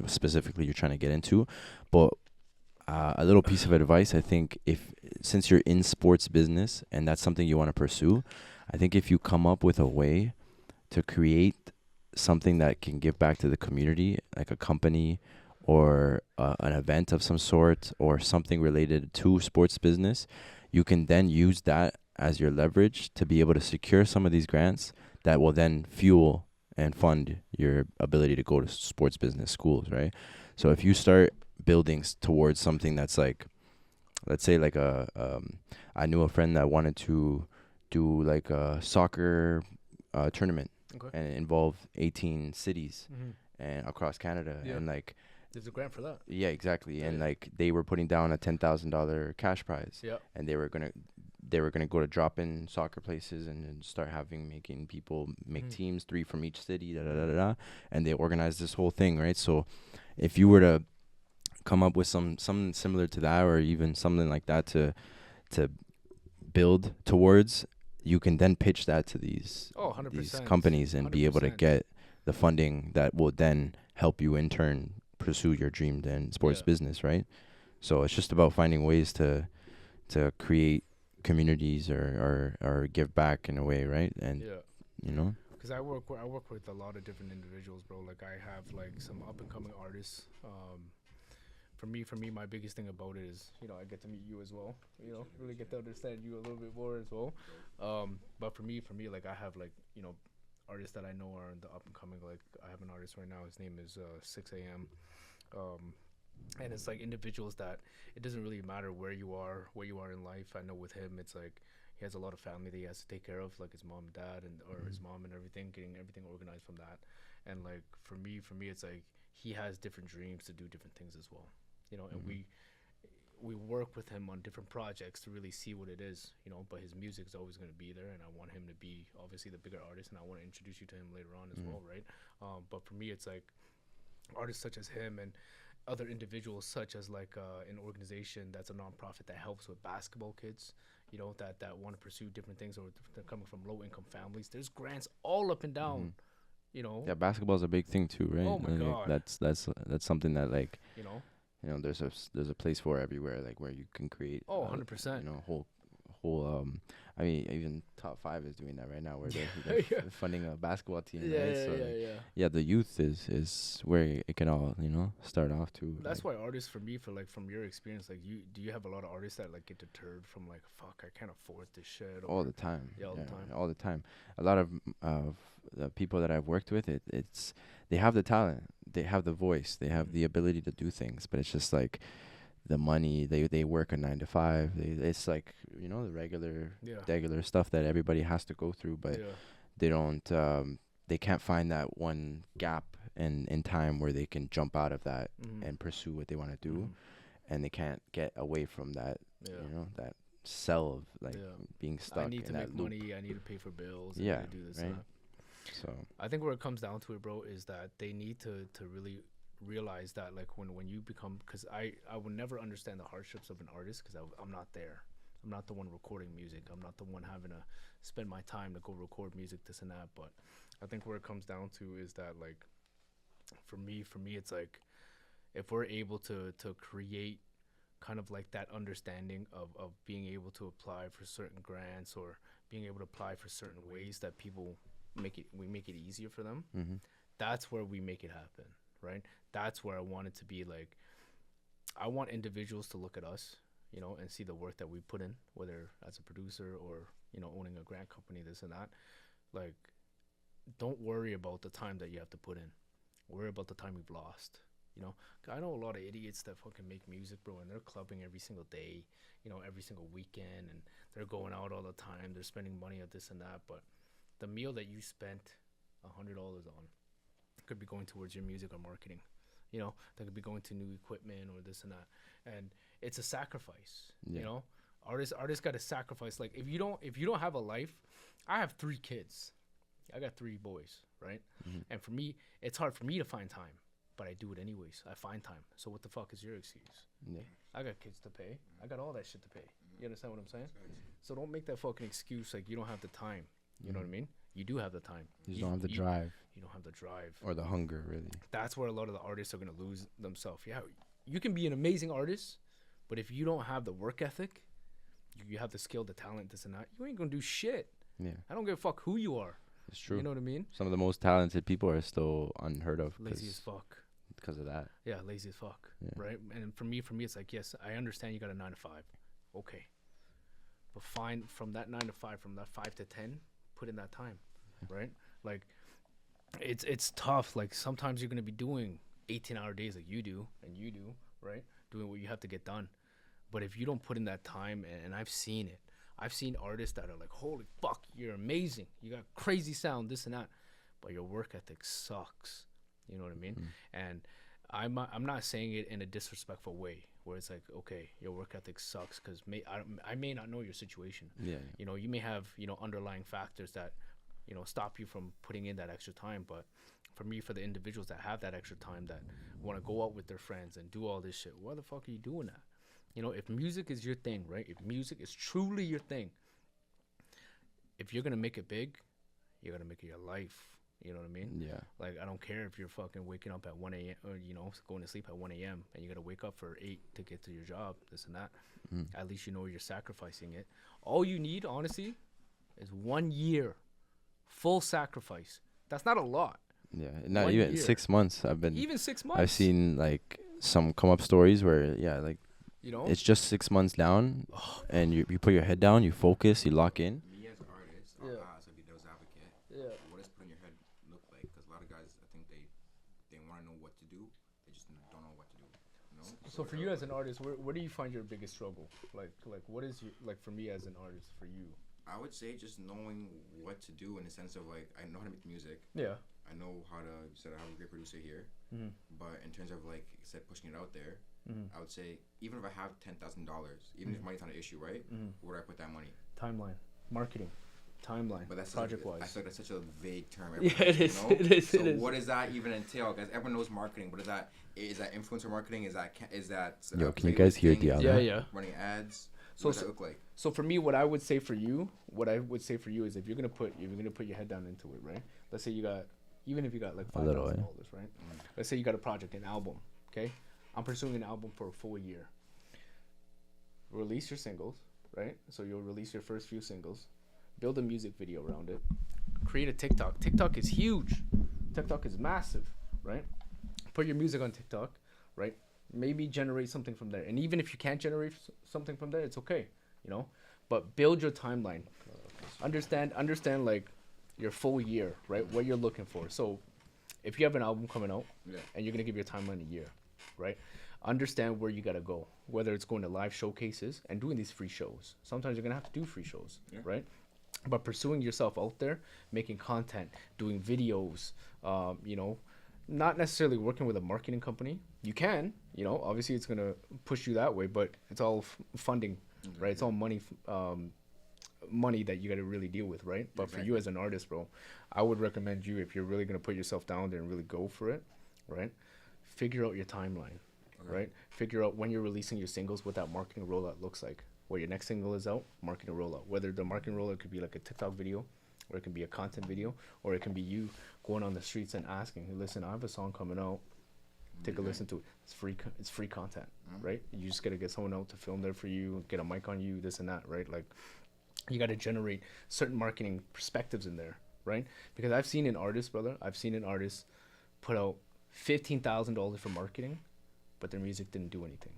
specifically you're trying to get into. But a little piece of advice, I think, since you're in sports business and that's something you want to pursue, I think if you come up with a way to create something that can give back to the community, like a company or an event of some sort or something related to sports business, you can then use that as your leverage to be able to secure some of these grants that will then fuel and fund your ability to go to sports business schools, right? So if you start building towards something that's like, let's say like I knew a friend that wanted to do like a soccer tournament Okay. and it involved 18 cities Mm-hmm. and across Canada, Yeah. and like, There's a grant for that. yeah, exactly. Yeah, And yeah. like they were putting down a $10,000 cash prize, Yeah. and they were gonna go to drop in soccer places and start making people make Mhm. teams, 3 from each city, da da da da da, and they organized this whole thing, right? So if you were to come up with something similar to that, or even something like that to build towards, you can then pitch that to these Oh, 100%. these companies and be able to 100%. get the funding that will then help you in turn pursue your dream in sports Yeah. business, right? So it's just about finding ways to create communities or give back in a way, right? And Yeah. you know, Because I work with a lot of different individuals, bro. Like I have like some up and coming artists. For me, my biggest thing about it is, I get to meet you as well. Really get to understand you a little bit more as well. But for me, like I have like artists that I know are in the up and coming. Like I have an artist right now. His name is 6 a.m. And it's like individuals that it doesn't really matter where you are in life. I know with him, it's like he has a lot of family that he has to take care of, like his mom and dad or his mom and everything, getting everything organized from that. And like for me, it's like he has different dreams to do different things as well, and we work with him on different projects to really see what it is, but his music is always going to be there, and I want him to be obviously the bigger artist, and I want to introduce you to him later on as well, right? But for me, it's like artists such as him and other individuals such as like an organization that's a nonprofit that helps with basketball kids, that want to pursue different things, or they're coming from low income families. There's grants all up and down, yeah, basketball's a big thing too, right? Oh my Like, God. that's something that like, you know. there's a place for everywhere, like where you can create Oh, 100%. whole I mean, even top 5 is doing that right now, where they're Yeah. funding a basketball team, Yeah, right? yeah, So yeah, like, yeah. yeah, the youth is where it can all start off to. That's like, why artists, for me, from your experience, like do you have a lot of artists that like get deterred from like, fuck, I can't afford this shit? all the time. Yeah, all the time. All the time. A lot of the people that I've worked with, it's they have the talent, they have the voice, they have the ability to do things, but it's just like the money. They work a 9 to 5. It's like the regular stuff that everybody has to go through, but Yeah. they don't. They can't find that one gap in time where they can jump out of that Mhm. and pursue what they want to do, Mhm. and they can't get away from that. Yeah. That cell of like Yeah. being stuck I need to in that make loop. money. I need to pay for bills. I Yeah, need to do this. right. And that. So I think where it comes down to it, bro, is that they need to really realize that, like, when you become, because I would never understand the hardships of an artist, because I'm not there. I'm not the one recording music. I'm not the one having to spend my time to go record music, this and that. But I think where it comes down to is that, like, for me, it's like, if we're able to create kind of like that understanding of being able to apply for certain grants, or being able to apply for certain ways that people make it easier for them, that's where we make it happen, right? That's where I want it to be. Like, I want individuals to look at us, and see the work that we put in, whether as a producer or owning a grant company, this and that. Like, don't worry about the time that you have to put in. Worry about the time you've lost. 'Cause I know a lot of idiots that fucking make music, bro, and they're clubbing every single day, every single weekend, and they're going out all the time. They're spending money at this and that, but the meal that you spent $100 on could be going towards your music or marketing. That could be going to new equipment or this and that, and it's a sacrifice. Yeah. Artists got to sacrifice. Like, if you don't have a life, I have 3 kids. I got 3 boys, right? And for me, it's hard for me to find time, but I do it anyways. I find time. So what the fuck is your excuse? Yeah. I got kids to pay. I got all that shit to pay. You understand what I'm saying? So don't make that fucking excuse like you don't have the time. You know what I mean? You do have the time. You just don't have the drive You don't have the drive. or the hunger, really. That's where a lot of the artists are going to lose themselves. Yeah, you can be an amazing artist, but if you don't have the work ethic, you have the skill, the talent, this and that, you ain't going to do shit. Yeah, I don't give a fuck who you are. it's true. You know what I mean? Some of the most talented people are still unheard of Lazy as fuck. because of that. Yeah, lazy as fuck. Yeah. Right? And for me, it's like, yes, I understand you got a 9 to 5. Okay. But find from that 9 to 5, from that 5 to 10, put in that time, right? Like, it's tough. Like, sometimes you're gonna be doing 18-hour days like you do, right? Doing what you have to get done. But if you don't put in that time, and I've seen it, I've seen artists that are like, holy fuck, you're amazing, you got crazy sound, this and that, but your work ethic sucks. You know what I mean? And I'm not saying it in a disrespectful way, where it's like, okay, your work ethic sucks because I may not know your situation. Yeah. You know, you may have, you know, underlying factors that, you know, stop you from putting in that extra time. But for me, for the individuals that have that extra time, that want to go out with their friends and do all this shit, why the fuck are you doing that? You know, if music is your thing, right? If music is truly your thing, if you're gonna make it big, you're gonna make it your life. You know what I mean? Yeah. Like, I don't care if you're fucking waking up at 1 a.m. or, you know, going to sleep at 1 a.m. and you got to wake up for 8 to get to your job, this and that. At least you know you're sacrificing it. All you need, honestly, is 1 year. Full sacrifice. That's not a lot. Yeah. Not 1 even year. 6 months. Even 6 months. I've seen like some come up stories where, yeah, like You know? it's just 6 months down and you put your head down, you focus, you lock in. Me as an artist, Yeah. I'll ask, I'll be devil's advocate. Yeah. What does putting your head look like? Because a lot of guys, I think they want to know what to do. They just don't know what to do. You know? So for you as an artist, where do you find your biggest struggle? Like what is your, like, for me as an artist, for you? I would say just knowing what to do in the sense of like I know how to make music. Yeah. I know how to. You said I have a great producer here. Mm-hmm. But in terms of like you said pushing it out there, Mm-hmm. I would say even if I have $10,000, even if money's not an issue, right? Where do I put that money? Timeline, marketing, timeline, But that's project I wise. feel like that's such a vague term. Yeah, it is. You know? It is. So It is. what does that even entail? Because everyone knows marketing, but is that influencer marketing? Is that Yo, can you guys hear playlisting? Diallo? Yeah, yeah. Running ads. So- What does that look like? So for me, what I would say for you is if you're gonna put your head down into it, right? Let's say even if you got like A little, $5,000, right? Let's say you got a project, an album, okay? I'm pursuing an album for a full year. Release your singles, right? So you'll release your first few singles, build a music video around it, create a TikTok. TikTok is huge. TikTok is massive, right? Put your music on TikTok, right? Maybe generate something from there. And even if you can't generate something from there, it's okay, you know? But build your timeline. Understand like your full year, right? What you're looking for. So if you have an album coming out and you're going to give your timeline a year, right? Understand where you got to go, whether it's going to live showcases and doing these free shows. Sometimes you're going to have to do free shows, right? But pursuing yourself out there, making content, doing videos, you know, not necessarily working with a marketing company. You can, you know, obviously it's going to push you that way, but it's all funding, right? It's all money, money that you got to really deal with, right? But for you as an artist, bro, I would recommend you, if you're really going to put yourself down there and really go for it, right? Figure out your timeline, right? Figure out when you're releasing your singles, what that marketing rollout looks like. Where your next single is out, marketing rollout. Whether the marketing rollout could be like a TikTok video, or it can be a content video, or it can be you going on the streets and asking, hey, listen, I have a song coming out. Take a listen to it. It's free. It's free content, right? You just gotta get someone out to film there for you, get a mic on you, this and that, right? Like, you gotta generate certain marketing perspectives in there, right? Because I've seen an artist, brother. I've seen an artist put out $15,000 for marketing, but their music didn't do anything.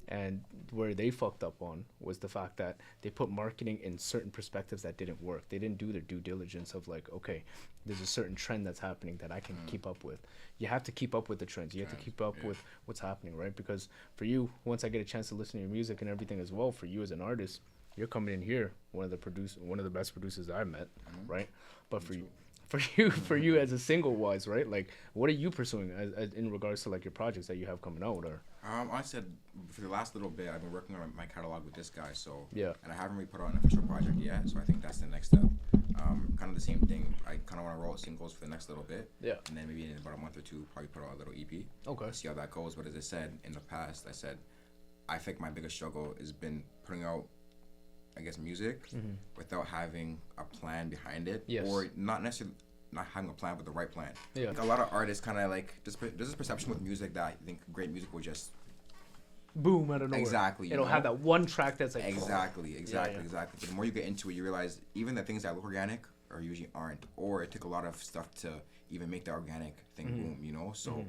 And where they fucked up on was the fact that they put marketing in certain perspectives that didn't work. They didn't do their due diligence of like, okay, there's a certain trend that's happening that I can keep up with. You have to keep up with the trends. You have to keep up with what's happening, right? Because for you, once I get a chance to listen to your music and everything as well, for you as an artist, you're coming in here, one of the best producers I've met, right? But for you as a single wise, right? Like, what are you pursuing as in regards to like your projects that you have coming out, or? I said for the last little bit, I've been working on my catalog with this guy, so Yeah. and I haven't really put out an official project yet, so I think that's the next step. Kind of the same thing. I kind of want to roll out singles for the next little bit, Yeah. and then maybe in about a month or two, probably put out a little EP. Okay. See how that goes. But as I said in the past, I think my biggest struggle has been putting out, I guess, music without having a plan behind it, Yes. or not necessarily not having a plan, but the right plan. Yeah. Like a lot of artists kind of like there's this perception with music that I think great music will just Boom out of nowhere. Exactly, you It'll know? have that one track that's like exactly. yeah. But the more you get into it, you realize even the things that look organic are usually aren't, or it took a lot of stuff to even make the organic thing boom. You know, so.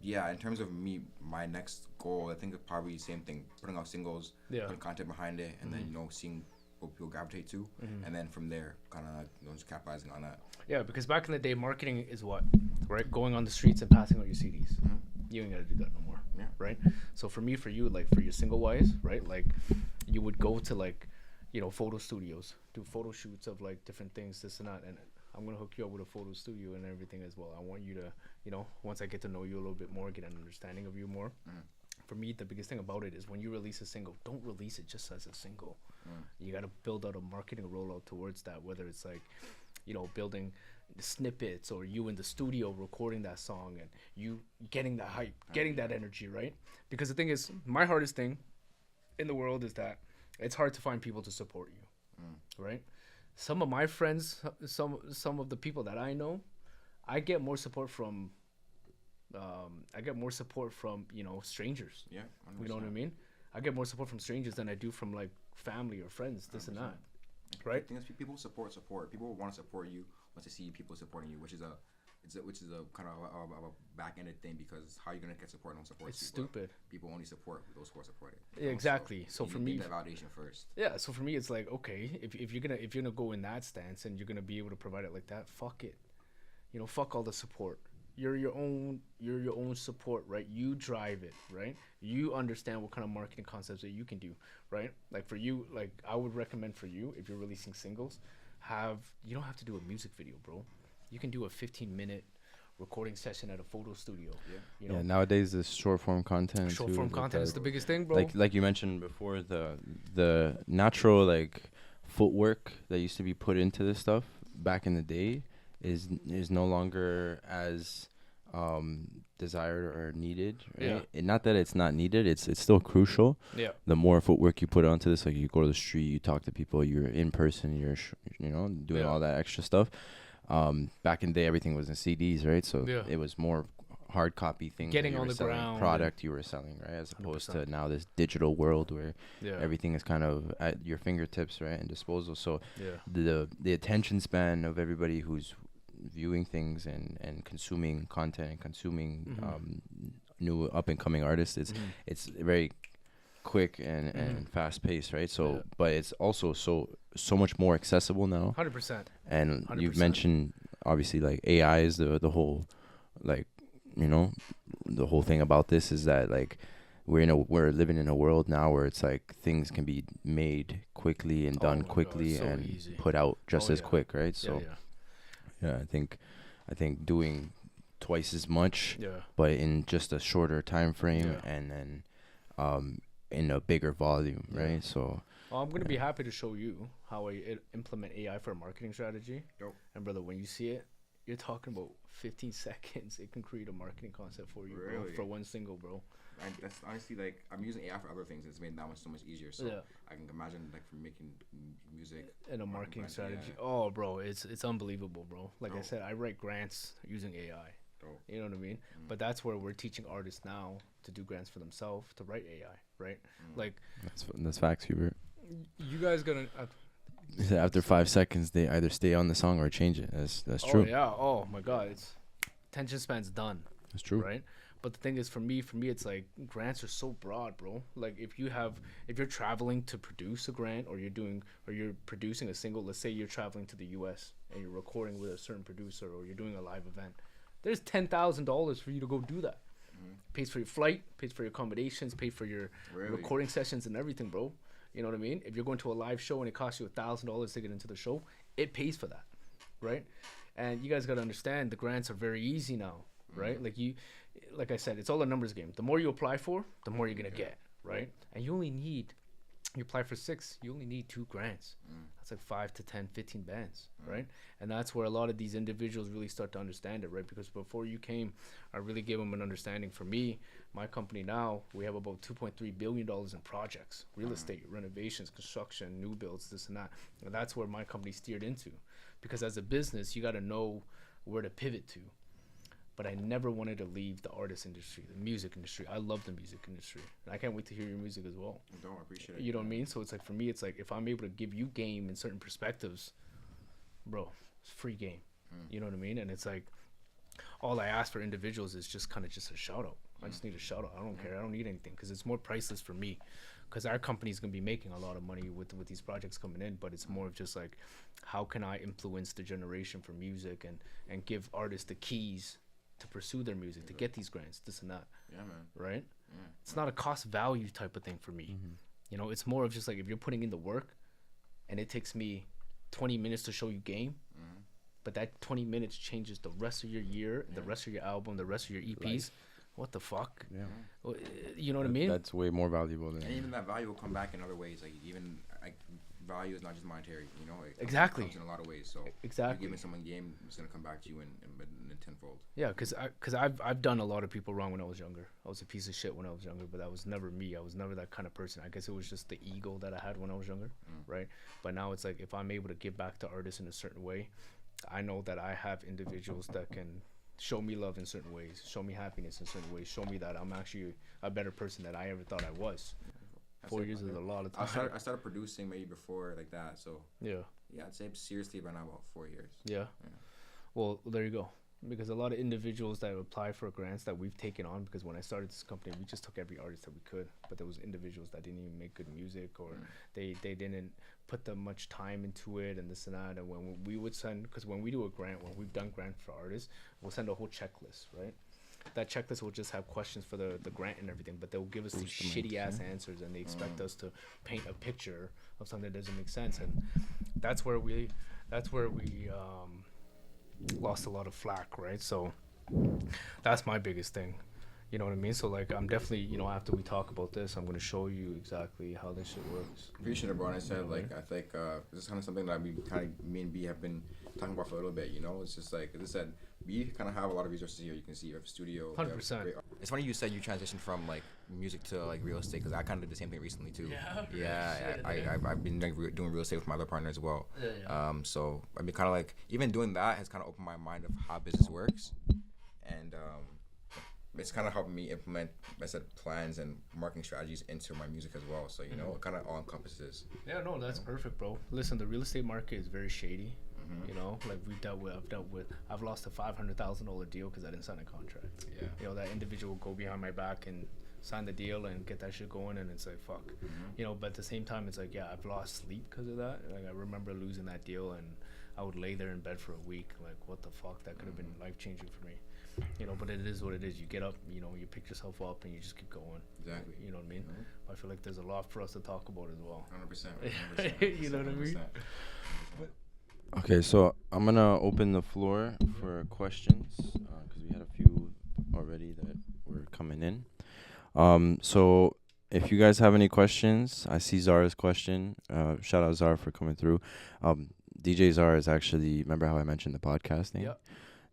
Yeah, in terms of me, my next goal, I think it's probably the same thing: putting out singles, putting content behind it, and then seeing what people gravitate to, and then from there, kind of just capitalizing on that. Yeah, because back in the day, marketing is what, right? Going on the streets and passing out your CDs. You ain't gotta do that no more, right? So for me, for you, like for your single wise, right? Like you would go to like, photo studios, do photo shoots of like different things, this and that, and I'm gonna hook you up with a photo studio and everything as well. I want you to, once I get to know you a little bit more, get an understanding of you more. For me, the biggest thing about it is when you release a single, don't release it just as a single. You got to build out a marketing rollout towards that, whether it's like, building the snippets or you in the studio recording that song and you getting that hype, getting that energy, right? Because the thing is, my hardest thing in the world is that it's hard to find people to support you, right? Some of my friends, some of the people that I know, I get more support from strangers. Yeah, 100%. You know what I mean? I get more support from strangers than I do from like family or friends, this 100%. And that. Right? I think that's people support. People want to support you once they see people supporting you, which is a kind of a back-ended thing, because how are you gonna get support and don't support? It's stupid. People only support those who are supported. Yeah, exactly. So for me, that validation first. Yeah. So for me, it's like, okay, if you're gonna go in that stance and you're gonna be able to provide it like that, fuck it. Fuck all the support. You're your own support, right? You drive it, right? You understand what kind of marketing concepts that you can do, right? Like for you, like I would recommend for you, if you're releasing singles, you don't have to do a music video, bro. You can do a 15-minute recording session at a photo studio. Yeah, nowadays the short form content. Short form content is the biggest thing, bro. Like you mentioned before, the natural like footwork that used to be put into this stuff back in the day is no longer as desired or needed, right? Yeah. And not that it's not needed, it's still crucial. Yeah. The more footwork you put onto this, like you go to the street, you talk to people, you're in person, you're doing all that extra stuff. Back in the day, everything was in CDs, right? So it was more hard copy things. Getting on the ground. Product you were selling, right? As opposed 100%. To now this digital world where everything is kind of at your fingertips, right? And disposal. So the attention span of everybody who's viewing things and consuming content and consuming new up and coming artists, it's very quick and fast paced, right? So but it's also so much more accessible now. 100%. And 100%. you've mentioned obviously like AI is the whole like the whole thing about this is that like we're living in a world now where it's like things can be made quickly and done quickly God, so and easy. put out just as quick, right? So yeah, I think doing twice as much, but in just a shorter time frame, and then in a bigger volume, right? So I'm gonna be happy to show you how I implement AI for a marketing strategy. And brother, when you see it, you're talking about 15 seconds. It can create a marketing concept for you, bro, for one single, bro. That's honestly like I'm using AI for other things. It's made that much so much easier. So I can imagine like for making music and a marketing strategy. Oh, bro, it's unbelievable, bro. Like I said, I write grants using AI. You know what I mean? But that's where we're teaching artists now to do grants for themselves, to write AI, right? Like that's facts, Hubert. You guys gonna after 5 seconds they either stay on the song or change it. That's true. Oh yeah. Oh my God, it's attention span's done. That's true, right? But the thing is, for me, it's like grants are so broad, bro. Like if you're traveling to produce a grant, or you're producing a single. Let's say you're traveling to the U.S. and you're recording with a certain producer, or you're doing a live event. There's $10,000 for you to go do that. Pays for your flight, pays for your accommodations, pays for your recording sessions and everything, bro. You know what I mean? If you're going to a live show and it costs you $1,000 to get into the show, it pays for that, right? And you guys got to understand the grants are very easy now, right? Like I said, it's all a numbers game. The more you apply for, the more you're gonna get, right? And you apply for 6, you only need 2 grants. That's like 5 to 10, 15 bands, right? And that's where a lot of these individuals really start to understand it, right? Because before you came, I really gave them an understanding. For me, my company now, we have about $2.3 billion in projects, real estate, renovations, construction, new builds, this and that. And that's where my company steered into. Because as a business, you got to know where to pivot to. But I never wanted to leave the artist industry, the music industry. I love the music industry. And I can't wait to hear your music as well. I appreciate it. You know what I mean? So it's like, for me, it's like, if I'm able to give you game in certain perspectives, bro, it's free game. You know what I mean? And it's like, all I ask for individuals is just kind of just a shout out. I just need a shout out. I don't care. I don't need anything because it's more priceless for me. Because our company is going to be making a lot of money with these projects coming in, but it's more of just like, how can I influence the generation for music and give artists the keys to pursue their music, to get these grants, this and that. Yeah, man. Right? Yeah. It's not a cost value type of thing for me. You know, it's more of just like, if you're putting in the work and it takes me 20 minutes to show you game, but that 20 minutes changes the rest of your year, the rest of your album, the rest of your EPs. What the fuck? Yeah. Well, you know what I mean? That's way more valuable than. And even that value will come back in other ways. Like even like value is not just monetary. You know, it Exactly. comes in a lot of ways. So Exactly. you're giving someone game, it's gonna come back to you in tenfold. Yeah, because I've done a lot of people wrong when I was younger. I was a piece of shit when I was younger, but that was never me. I was never that kind of person. I guess it was just the ego that I had when I was younger, right? But now it's like, if I'm able to give back to artists in a certain way, I know that I have individuals that can show me love in certain ways, show me happiness in certain ways, show me that I'm actually a better person than I ever thought I was. 4 years is a lot of time. I started producing maybe before like that. So Yeah. I'd say seriously by now about 4 years. Yeah. Well, there you go. Because a lot of individuals that apply for grants that we've taken on, because when I started this company, we just took every artist that we could, but there was individuals that didn't even make good music, or they didn't put that much time into it and this and that. And when we would send, because when we do a grant, when we've done grant for artists, we'll send a whole checklist, right? That checklist will just have questions for the grant and everything, but they'll give us these shitty ass answers, and they expect us to paint a picture of something that doesn't make sense. And that's where we lost a lot of flack, right? So that's my biggest thing, you know what I mean? So like, I'm definitely, you know, after we talk about this, I'm going to show you exactly how this shit works. Appreciate it, bro. And I said, like, I think this is kind of something that me and B have been talking about for a little bit, you know? It's just like, as I said, we kind of have a lot of resources here. You can see you have a studio. 100%. It's funny you said you transitioned from like music to like real estate, because I kind of did the same thing recently too. I've been doing real estate with my other partner as well. So I mean, kind of like even doing that has kind of opened my mind of how business works, and it's kind of helped me implement, I said, plans and marketing strategies into my music as well. So you know, it kind of all encompasses. Yeah, no, that's perfect, bro. Listen, the real estate market is very shady. You know, like I've lost a $500,000 deal because I didn't sign a contract. Yeah. You know, that individual will go behind my back and sign the deal and get that shit going, and it's like, fuck. You know, but at the same time, it's like, yeah, I've lost sleep because of that. Like, I remember losing that deal, and I would lay there in bed for a week. Like, what the fuck? That could have been life-changing for me. You know, but it is what it is. You get up, you know, you pick yourself up, and you just keep going. Exactly. You know what I mean? I feel like there's a lot for us to talk about as well. 100%. You know what I mean? Okay, so I'm gonna open the floor for questions because we had a few already that were coming in. So if you guys have any questions, I see Zara's question. Shout out Zara for coming through. DJ Zara is actually, remember how I mentioned the podcasting? Yep.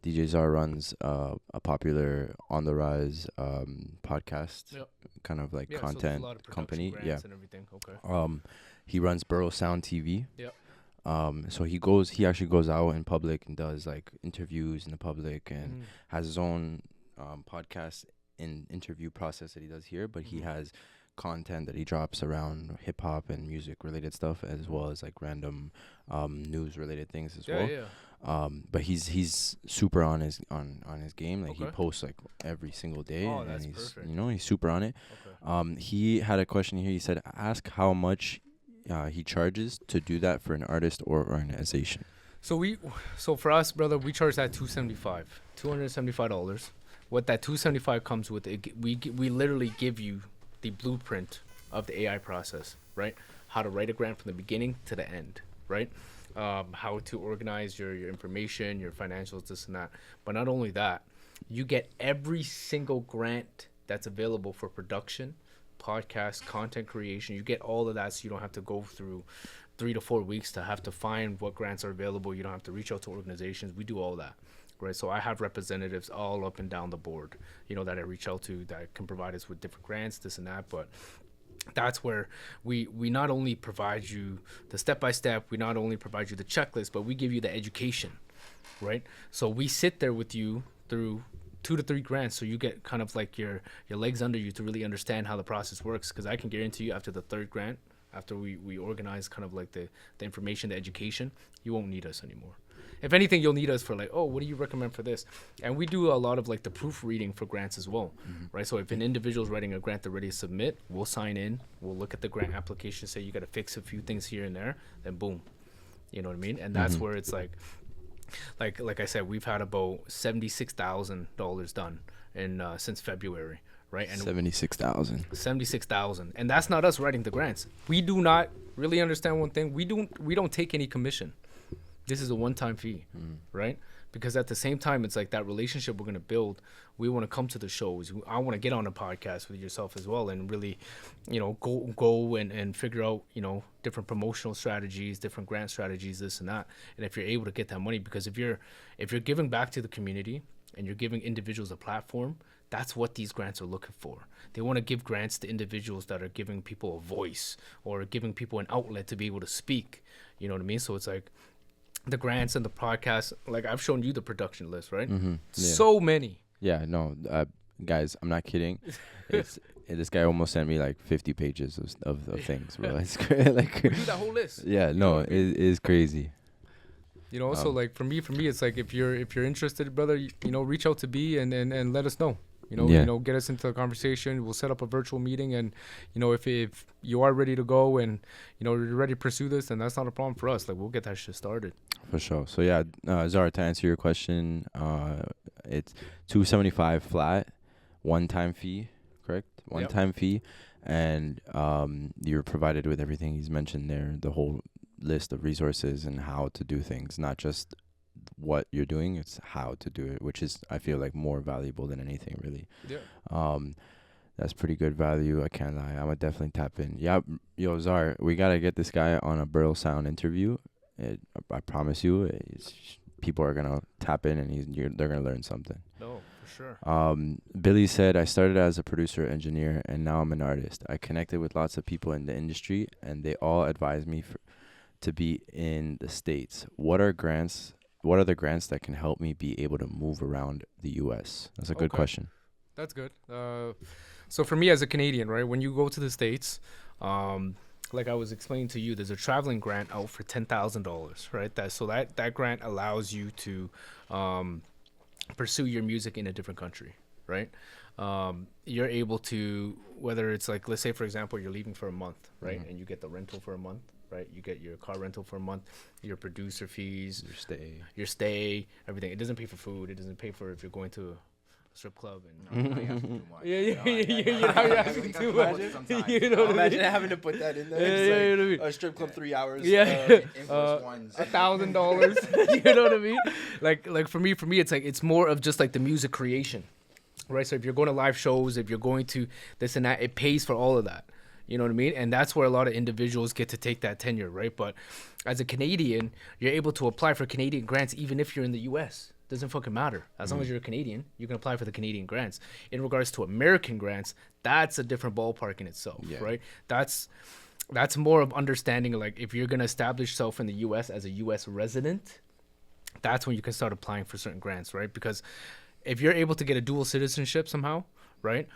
DJ Zara runs a popular On the Rise podcast, kind of like content so a lot of company. And everything. Okay. He runs Burrow Sound TV. Yep. So he actually goes out in public and does like interviews in the public and has his own podcast and interview process that he does here, but he has content that he drops around hip hop and music related stuff, as well as like random news related things as well. But he's super on his game. Like he posts like every single day, Oh, and that's he's perfect. you know, he's super on it. Okay. He had a question here. He said, ask how much he charges to do that for an artist or organization. So for us, brother, we charge that $275. What that $275 comes with, we literally give you the blueprint of the AI process, right? How to write a grant from the beginning to the end, right? How to organize your information, your financials, this and that. But not only that, you get every single grant that's available for production, podcast, content creation. You get all of that, so you don't have to go through 3 to 4 weeks to have to find what grants are available. You don't have to reach out to organizations. We do all that, right? So I have representatives all up and down the board, you know, that I reach out to that can provide us with different grants, this and that. But that's where we not only provide you the step-by-step, we not only provide you the checklist, but we give you the education, right? So we sit there with you through 2 to 3 grants, so you get kind of like your legs under you to really understand how the process works. Because I can guarantee you, after the 3rd grant, after we organize kind of like the information, the education, you won't need us anymore. if anything, you'll need us for like, oh, what do you recommend for this? And we do a lot of like the proofreading for grants as well, right? So if an individual's writing a grant they're ready to submit, we'll sign in, we'll look at the grant application, say you got to fix a few things here and there, then boom, you know what I mean? And that's where it's like I said, we've had about $76,000 done in since February, right? And 76,000. And that's not us writing the grants. We do not really understand one thing. We don't take any commission. This is a one-time fee, right? Because at the same time, it's like that relationship we're going to build. We want to come to the shows. I want to get on a podcast with yourself as well and really, go and figure out, different promotional strategies, different grant strategies, this and that. And if you're able to get that money, because if you're giving back to the community and you're giving individuals a platform, that's what these grants are looking for. They want to give grants to individuals that are giving people a voice or giving people an outlet to be able to speak. You know what I mean? So it's like the grants and the podcast, like I've shown you the production list, right? Yeah. So many. Yeah, no, guys, I'm not kidding. This guy almost sent me like 50 pages of things, bro. It's like We do that whole list. yeah, no, it is crazy. So like for me, it's like if you're interested, brother, reach out to B and let us know. Get us into a conversation. We'll set up a virtual meeting, and if you are ready to go and you're ready to pursue this, then that's not a problem for us. Like we'll get that shit started. For sure. So yeah, Zara, to answer your question, it's $275 flat, one-time fee, correct? One-time fee, and you're provided with everything he's mentioned there, the whole list of resources and how to do things, not just what you're doing, it's how to do it, which is, I feel like, more valuable than anything, really. Yeah. That's pretty good value. I can't lie. I'm gonna definitely tap in. Yeah, yo, Zar, we gotta get this guy on a Burl Sound interview. I promise you, people are gonna tap in and they're gonna learn something. No, for sure. Billy said, I started as a producer engineer and now I'm an artist. I connected with lots of people in the industry and they all advised me to be in the States. What are the grants that can help me be able to move around the U.S.? That's a good question. That's good. So for me as a Canadian, right, when you go to the States, like I was explaining to you, there's a traveling grant out for $10,000, right? That grant allows you to pursue your music in a different country, right? You're able to, whether it's like, let's say, for example, you're leaving for a month, right? And you get the rental for a month. Right, you get your car rental for a month, your producer fees, your stay, everything. It doesn't pay for food. It doesn't pay for if you're going to a strip club and Imagine having to put that in there. It's like a strip club 3 hours. $1,000. You know what I mean? Like for me, it's like it's more of just like the music creation, right? So if you're going to live shows, if you're going to this and that, it pays for all of that. You know what I mean? And that's where a lot of individuals get to take that tenure, right? But as a Canadian, you're able to apply for Canadian grants even if you're in the U.S. Doesn't fucking matter. As long as you're a Canadian, you can apply for the Canadian grants. In regards to American grants, that's a different ballpark in itself, right? That's more of understanding, like, if you're going to establish yourself in the U.S. as a U.S. resident, that's when you can start applying for certain grants, right? Because if you're able to get a dual citizenship somehow, right,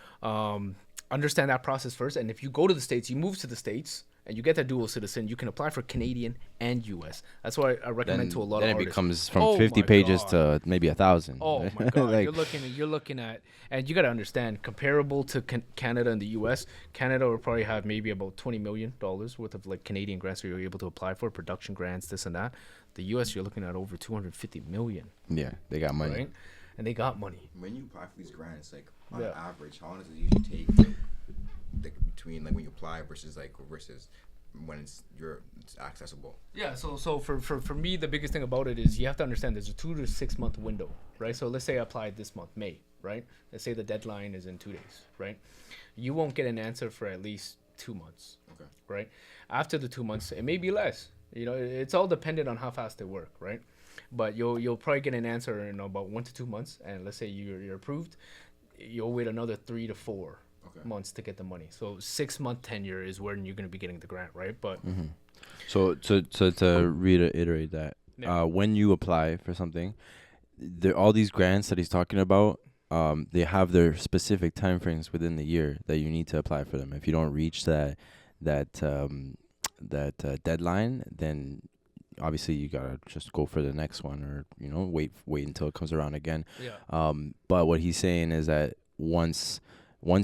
understand that process first. And if you go to the States, you move to the States, and you get that dual citizen, you can apply for Canadian and U.S. That's why I recommend to a lot of artists. Then it becomes from 50 pages to maybe 1,000. Oh my God! Like, you're looking at, and you got to understand, comparable to Canada and the U.S., Canada will probably have maybe about $20 million worth of like Canadian grants where you're able to apply for production grants, this and that. The U.S., you're looking at over $250 million. Yeah, they got money. Right? And they got money. When you apply for these grants, like on average, how long does it usually take? Between like when you apply versus when it's accessible. Yeah, so for me, the biggest thing about it is you have to understand there's a 2 to 6 month window, right? So let's say I applied this month, May, right? Let's say the deadline is in 2 days, right? You won't get an answer for at least 2 months, okay? Right? After the 2 months, it may be less. It's all dependent on how fast they work, right? But you'll probably get an answer in about 1 to 2 months, and let's say you're approved, you'll wait another 3 to 4 months to get the money. So 6 month tenure is when you're going to be getting the grant, right? But so to reiterate that, when you apply for something, all these grants that he's talking about, they have their specific timeframes within the year that you need to apply for them. If you don't reach that deadline, then obviously you gotta just go for the next one, or wait until it comes around again. Yeah. But what he's saying is that once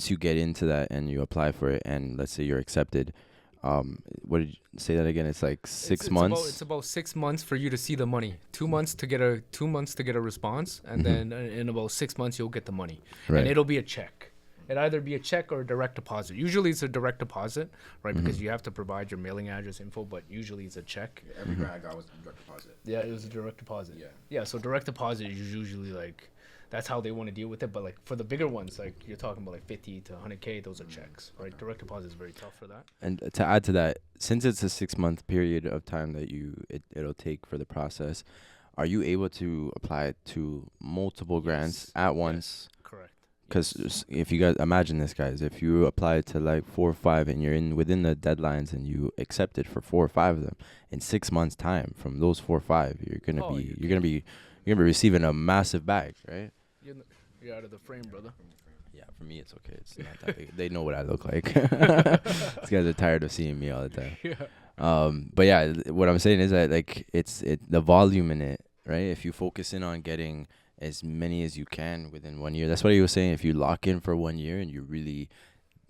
you get into that and you apply for it, and let's say you're accepted, what did you say that again? It's like 6 months. It's about 6 months for you to see the money. 2 months to get a response, and then in about 6 months you'll get the money, Right. and it'll be a check. It either be a check or a direct deposit. Usually it's a direct deposit, right? Because you have to provide your mailing address info, but usually it's a check. Every grant I got was direct deposit. Yeah, it was a direct deposit. Yeah. Yeah, so direct deposit is usually like, that's how they want to deal with it. But like for the bigger ones, like you're talking about like 50 to 100K, those are checks, right? Direct deposit is very tough for that. And to add to that, since it's a 6 month period of time that it'll take for the process, are you able to apply to multiple grants at once? Correct. Because if you guys imagine this, guys, if you apply to like 4 or 5 and you're within the deadlines and you accepted for 4 or 5 of them in 6 months' time, from those 4 or 5, you're gonna be receiving a massive bag, right? You're out of the frame, brother. Yeah, for me it's okay. It's not that big. They know what I look like. These guys are tired of seeing me all the time. Yeah. But yeah, what I'm saying is that like it's the volume in it, right? If you focus in on getting as many as you can within 1 year, that's what he was saying. If you lock in for 1 year and you really,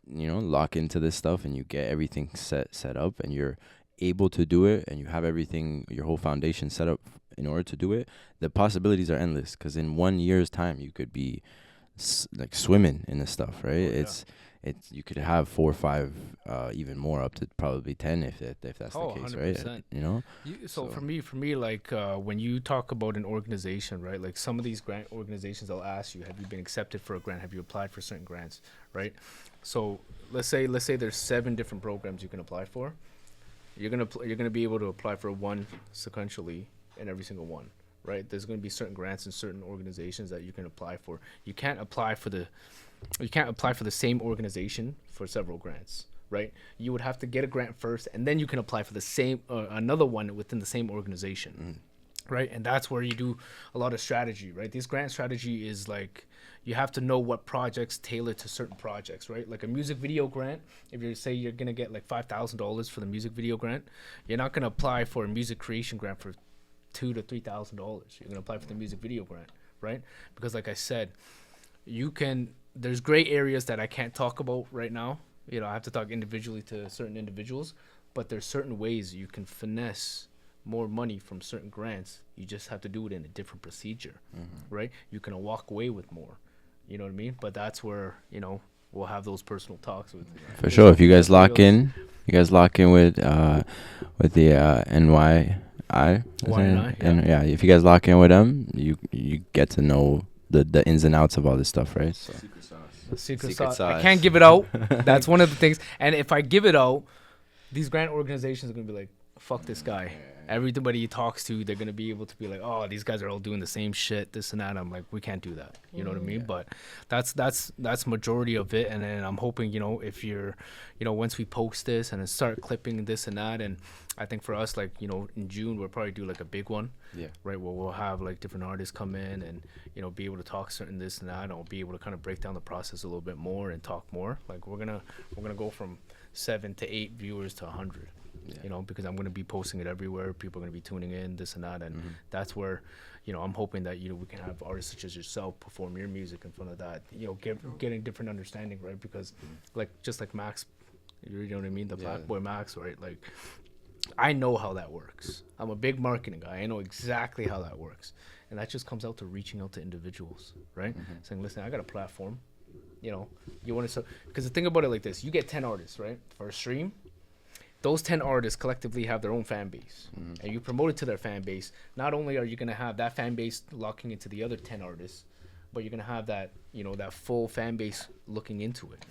lock into this stuff and you get everything set up and you're able to do it and you have everything, your whole foundation set up in order to do it, the possibilities are endless. Because in 1 year's time, you could be like swimming in this stuff, right? It's you could have 4 or 5, even more, up to probably 10 if that's the case, 100%. right? So for me, like when you talk about an organization, right? Like some of these grant organizations, they'll ask you, have you been accepted for a grant? Have you applied for certain grants, right? So let's say there's 7 different programs you can apply for. You're gonna be able to apply for one sequentially in every single one, right? There's gonna be certain grants in certain organizations that you can apply for. You can't apply for the same organization for several grants, right? You would have to get a grant first, and then you can apply for the same another one within the same organization, right? And that's where you do a lot of strategy, right? This grant strategy is like, you have to know what projects tailor to certain projects, right? Like a music video grant, if you say you're gonna get like $5,000 for the music video grant, you're not gonna apply for a music creation grant for $2,000 to $3,000. You're gonna apply for the music video grant, right? Because like I said, there's gray areas that I can't talk about right now. I have to talk individually to certain individuals, but there's certain ways you can finesse more money from certain grants. You just have to do it in a different procedure, right? You can walk away with more. You know what I mean? But that's where, we'll have those personal talks with. For sure. If you guys lock in with the NYI. And yeah, if you guys lock in with them, you get to know the ins and outs of all this stuff, right? So. The secret sauce. I can't give it out. That's one of the things. And if I give it out, these grant organizations are gonna be like, fuck this guy. Everybody he talks to, they're gonna be able to be like, oh, these guys are all doing the same shit, this and that. I'm like, we can't do that. You know what I mean? But that's majority of it. And then I'm hoping, if you're, once we post this and then start clipping this and that, and I think for us, like, in June we'll probably do like a big one. Yeah. Right. Where we'll have like different artists come in and be able to talk certain this and that, and we'll be able to kind of break down the process a little bit more and talk more. Like we're gonna go from 7 to 8 viewers to 100. Yeah. Because I'm going to be posting it everywhere. People are going to be tuning in, this and that. And that's where, I'm hoping that, we can have artists such as yourself perform your music in front of that, getting different understanding, right? Because just like Max, you know what I mean? The Black Boy Max, right? Like, I know how that works. I'm a big marketing guy. I know exactly how that works. And that just comes out to reaching out to individuals, right? Saying, listen, I got a platform. You want to, because the thing about it like this, you get 10 artists, right? For a stream. Those 10 artists collectively have their own fan base, and you promote it to their fan base. Not only are you going to have that fan base locking into the other 10 artists, but you're going to have that, that full fan base looking into it,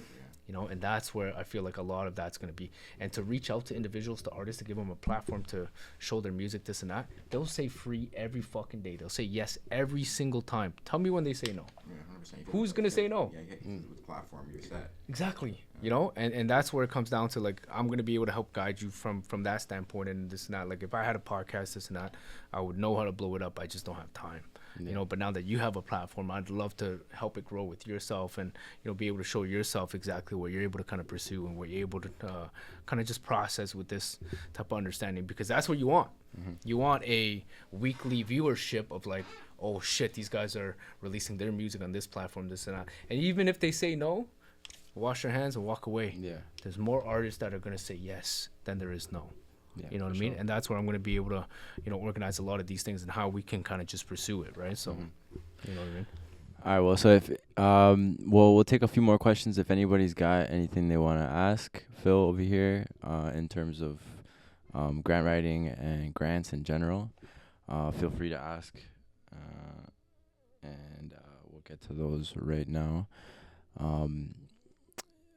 and that's where I feel like a lot of that's going to be. And to reach out to individuals, to artists, to give them a platform to show their music, this and that, they'll say free every fucking day. They'll say yes every single time. Tell me when they say no. Yeah, who's going to say no? Yeah, with the platform, you're set. Exactly. And that's where it comes down to, like, I'm going to be able to help guide you from that standpoint and this and that. Like, if I had a podcast, this and that, I would know how to blow it up. I just don't have time. you know. But now that you have a platform, I'd love to help it grow with yourself, and you know, be able to show yourself exactly what you're able to kind of pursue and what you're able to kind of just process with this type of understanding, because that's what you want. You want a weekly viewership of like, oh shit, these guys are releasing their music on this platform, this and that. And even if they say no, wash your hands and walk away. Yeah. There's more artists that are going to say yes than there is no. Yeah, You know what I mean? And that's where I'm going to be able to, you know, organize a lot of these things and how we can kind of just pursue it, right? So, you know what I mean? All right. Well, so if we'll take a few more questions if anybody's got anything they want to ask Phil over here in terms of grant writing and grants in general. Feel free to ask, and we'll get to those right now.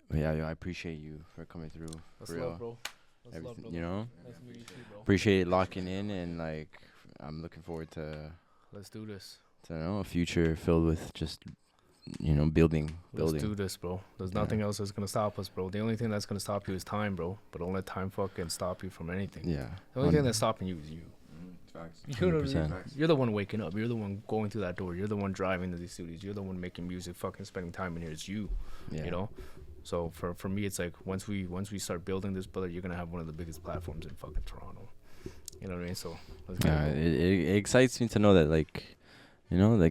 But yeah, I appreciate you for coming through. That's for real. love, bro. That's love, Everything, brother. you know, Nice to meet you too, bro. appreciate locking in, and like I'm looking forward to Let's do this. a future filled with just building. Let's do this, bro. There's Yeah. nothing else that's going to stop us, bro. The only thing that's going to stop you is time, bro. But don't let time fucking stop you from anything. Yeah. The only thing that's stopping you is you. Facts. You know what I mean? 100%. You're the one waking up. You're the one going through that door. You're the one driving to these studios. You're the one making music, fucking spending time in here. It's you. Yeah. You know? So for me, it's like once we start building this, brother, you're gonna have one of the biggest platforms in fucking Toronto. You know what I mean? So let's get Yeah, it. it excites me to know that like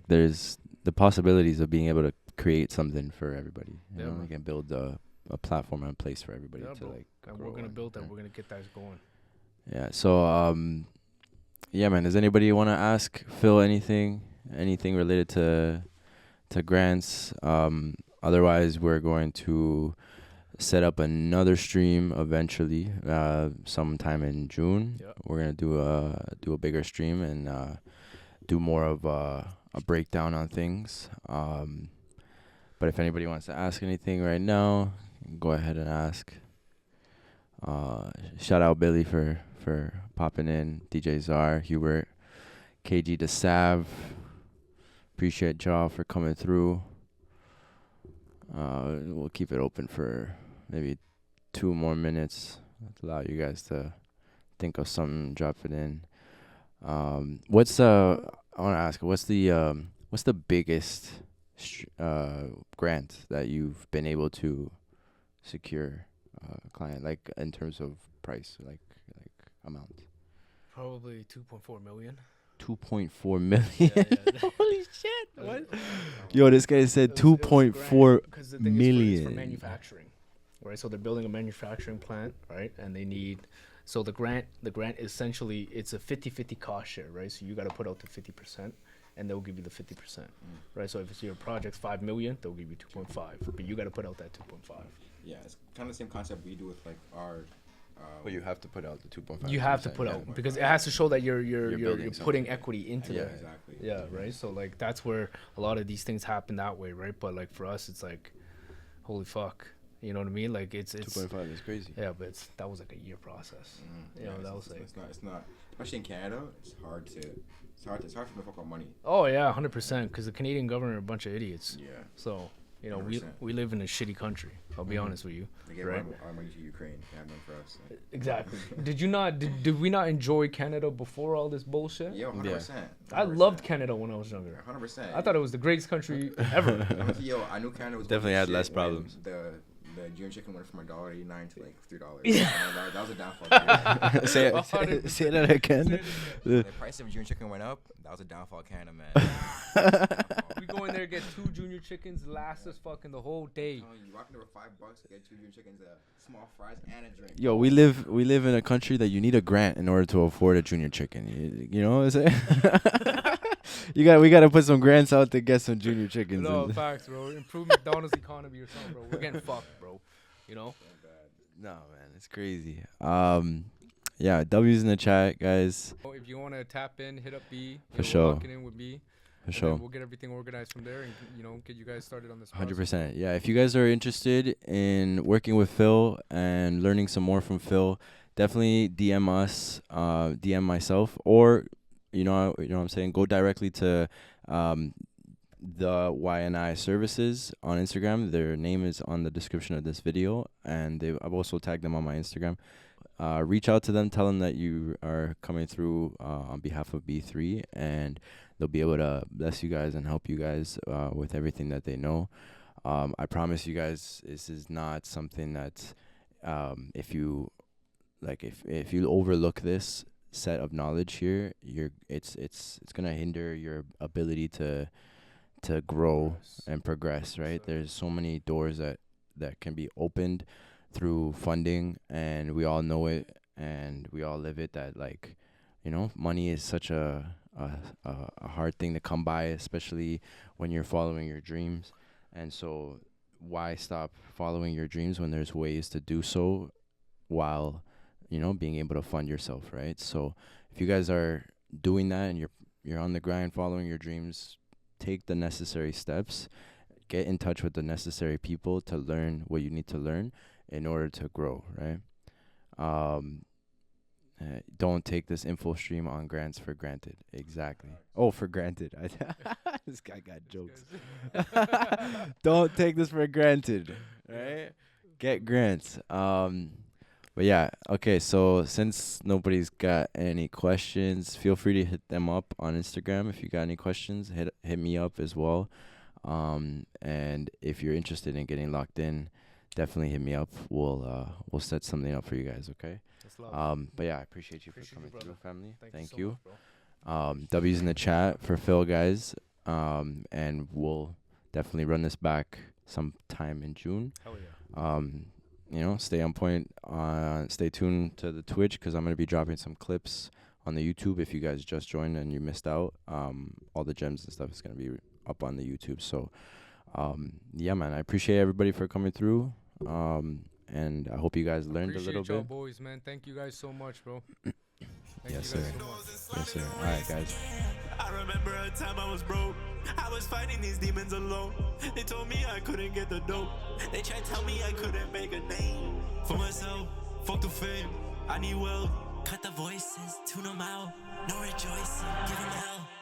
there's the possibilities of being able to create something for everybody. You Yeah, know, man. like and build a platform and a place for everybody Yeah, to bro. like. And grow we're gonna and- build that. yeah. We're gonna get that going. Yeah. So yeah, man. Does anybody want to ask Phil anything related to grants? Otherwise, we're going to set up another stream eventually, sometime in June. Yeah. We're gonna do a bigger stream and do more of a breakdown on things. But if anybody wants to ask anything right now, go ahead and ask. Shout out Billy for popping in, DJ Czar, Hubert, KG the Sav. Appreciate y'all for coming through. We'll keep it open for maybe 2 more minutes. To allow you guys to think of something, drop it in. I want to ask, what's the biggest grant that you've been able to secure, client, like in terms of price, like amount? Probably 2.4 million. 2.4 million. Yeah. Holy shit! What? Yo, this guy said 2.4 because the thing is million. for manufacturing, right? So they're building a manufacturing plant, right? And they need, so the grant essentially, it's a 50-50 cost share, right? So you got to put out the 50%, and they'll give you the 50%, right? So if it's your project's 5 million, they'll give you 2.5, but you got to put out that 2.5. Yeah, it's kind of the same concept we do with like our. But you have to put out the 2.5. You have to put out because it has to show that you're building putting equity into Yeah. it. Exactly. Yeah, right. So like that's where a lot of these things happen that way, right? But like for us, it's like, holy fuck, you know what I mean? Like it's 2.5 is crazy. yeah, but that was like a year process. You know, that was like It's not, especially in Canada. It's hard for them to fuck on money. oh yeah, 100%. Because the Canadian government are a bunch of idiots. Yeah. So you know 100%. we live in a shitty country. I'll be honest with you. They get Right. our money to Ukraine. They have none for us. Like, Exactly. Did we not enjoy Canada before all this bullshit? yo, 100%. I loved Canada when I was younger. 100%. I thought it was the greatest country ever. Yo, I knew Canada was Definitely going had to less shit when problems. The junior chicken went from $1.89 to like $3. Yeah. That was a downfall. Period. say that again. The price of junior chicken went up. That was a downfall, Canada, man. We go in there, get 2 junior chickens, last us fucking the whole day. You walk in there with $5, get 2 junior chickens, small fries, and a drink. Yo, we live in a country that you need a grant in order to afford a junior chicken. You know what I'm saying? we gotta put some grants out to get some junior chickens. No, facts, bro. Improve McDonald's economy or something, bro. We're getting fucked, bro. You know? No, man, it's crazy. Yeah, W's in the chat, guys. If you want to tap in, hit up B. For sure. Locking in with B. For and sure. then we'll get everything organized from there and, you know, get you guys started on this. 100%. Yeah, if you guys are interested in working with Phil and learning some more from Phil, definitely DM us, DM myself, or you know what I'm saying, go directly to the YNI services on Instagram. Their name is on the description of this video, and I've also tagged them on my Instagram. reach out to them, tell them that you are coming through on behalf of B3, and they'll be able to bless you guys and help you guys with everything that they know. I promise you guys, this is not something that if you overlook this set of knowledge here, it's gonna hinder your ability to grow and progress, right? There's so many doors that can be opened through funding, and we all know it and we all live it, that like, you know, money is such a hard thing to come by, especially when you're following your dreams. And so why stop following your dreams when there's ways to do so while, you know, being able to fund yourself, right? So if you guys are doing that and you're on the grind following your dreams, take the necessary steps, get in touch with the necessary people to learn what you need to learn in order to grow, right? Don't take this info stream on grants for granted. Exactly. Oh, for granted. This guy got jokes. Don't take this for granted, right? Get grants. But yeah, okay, so since nobody's got any questions, feel free to hit them up on Instagram. If you got any questions, hit me up as well. And if you're interested in getting locked in, definitely hit me up. We'll set something up for you guys, okay? But yeah, I appreciate you for coming through, family. Thank you. W's in the chat for Phil, guys. And we'll definitely run this back sometime in June. Hell yeah. You know, stay on point. Stay tuned to the Twitch, because I'm going to be dropping some clips on the YouTube. If you guys just joined and you missed out, all the gems and stuff is going to be up on the YouTube. So, yeah, man, I appreciate everybody for coming through. And I hope you guys learned a little Appreciate y'all bit. boys, man. Thank you guys so much, bro. Yes, sir. Yes, sir. All right, guys. I remember a time I was broke. I was fighting these demons alone. They told me I couldn't get the dope. They tried to tell me I couldn't make a name for myself. Fuck the fame, I need wealth. Cut the voices, tune them out. No rejoicing, give them hell.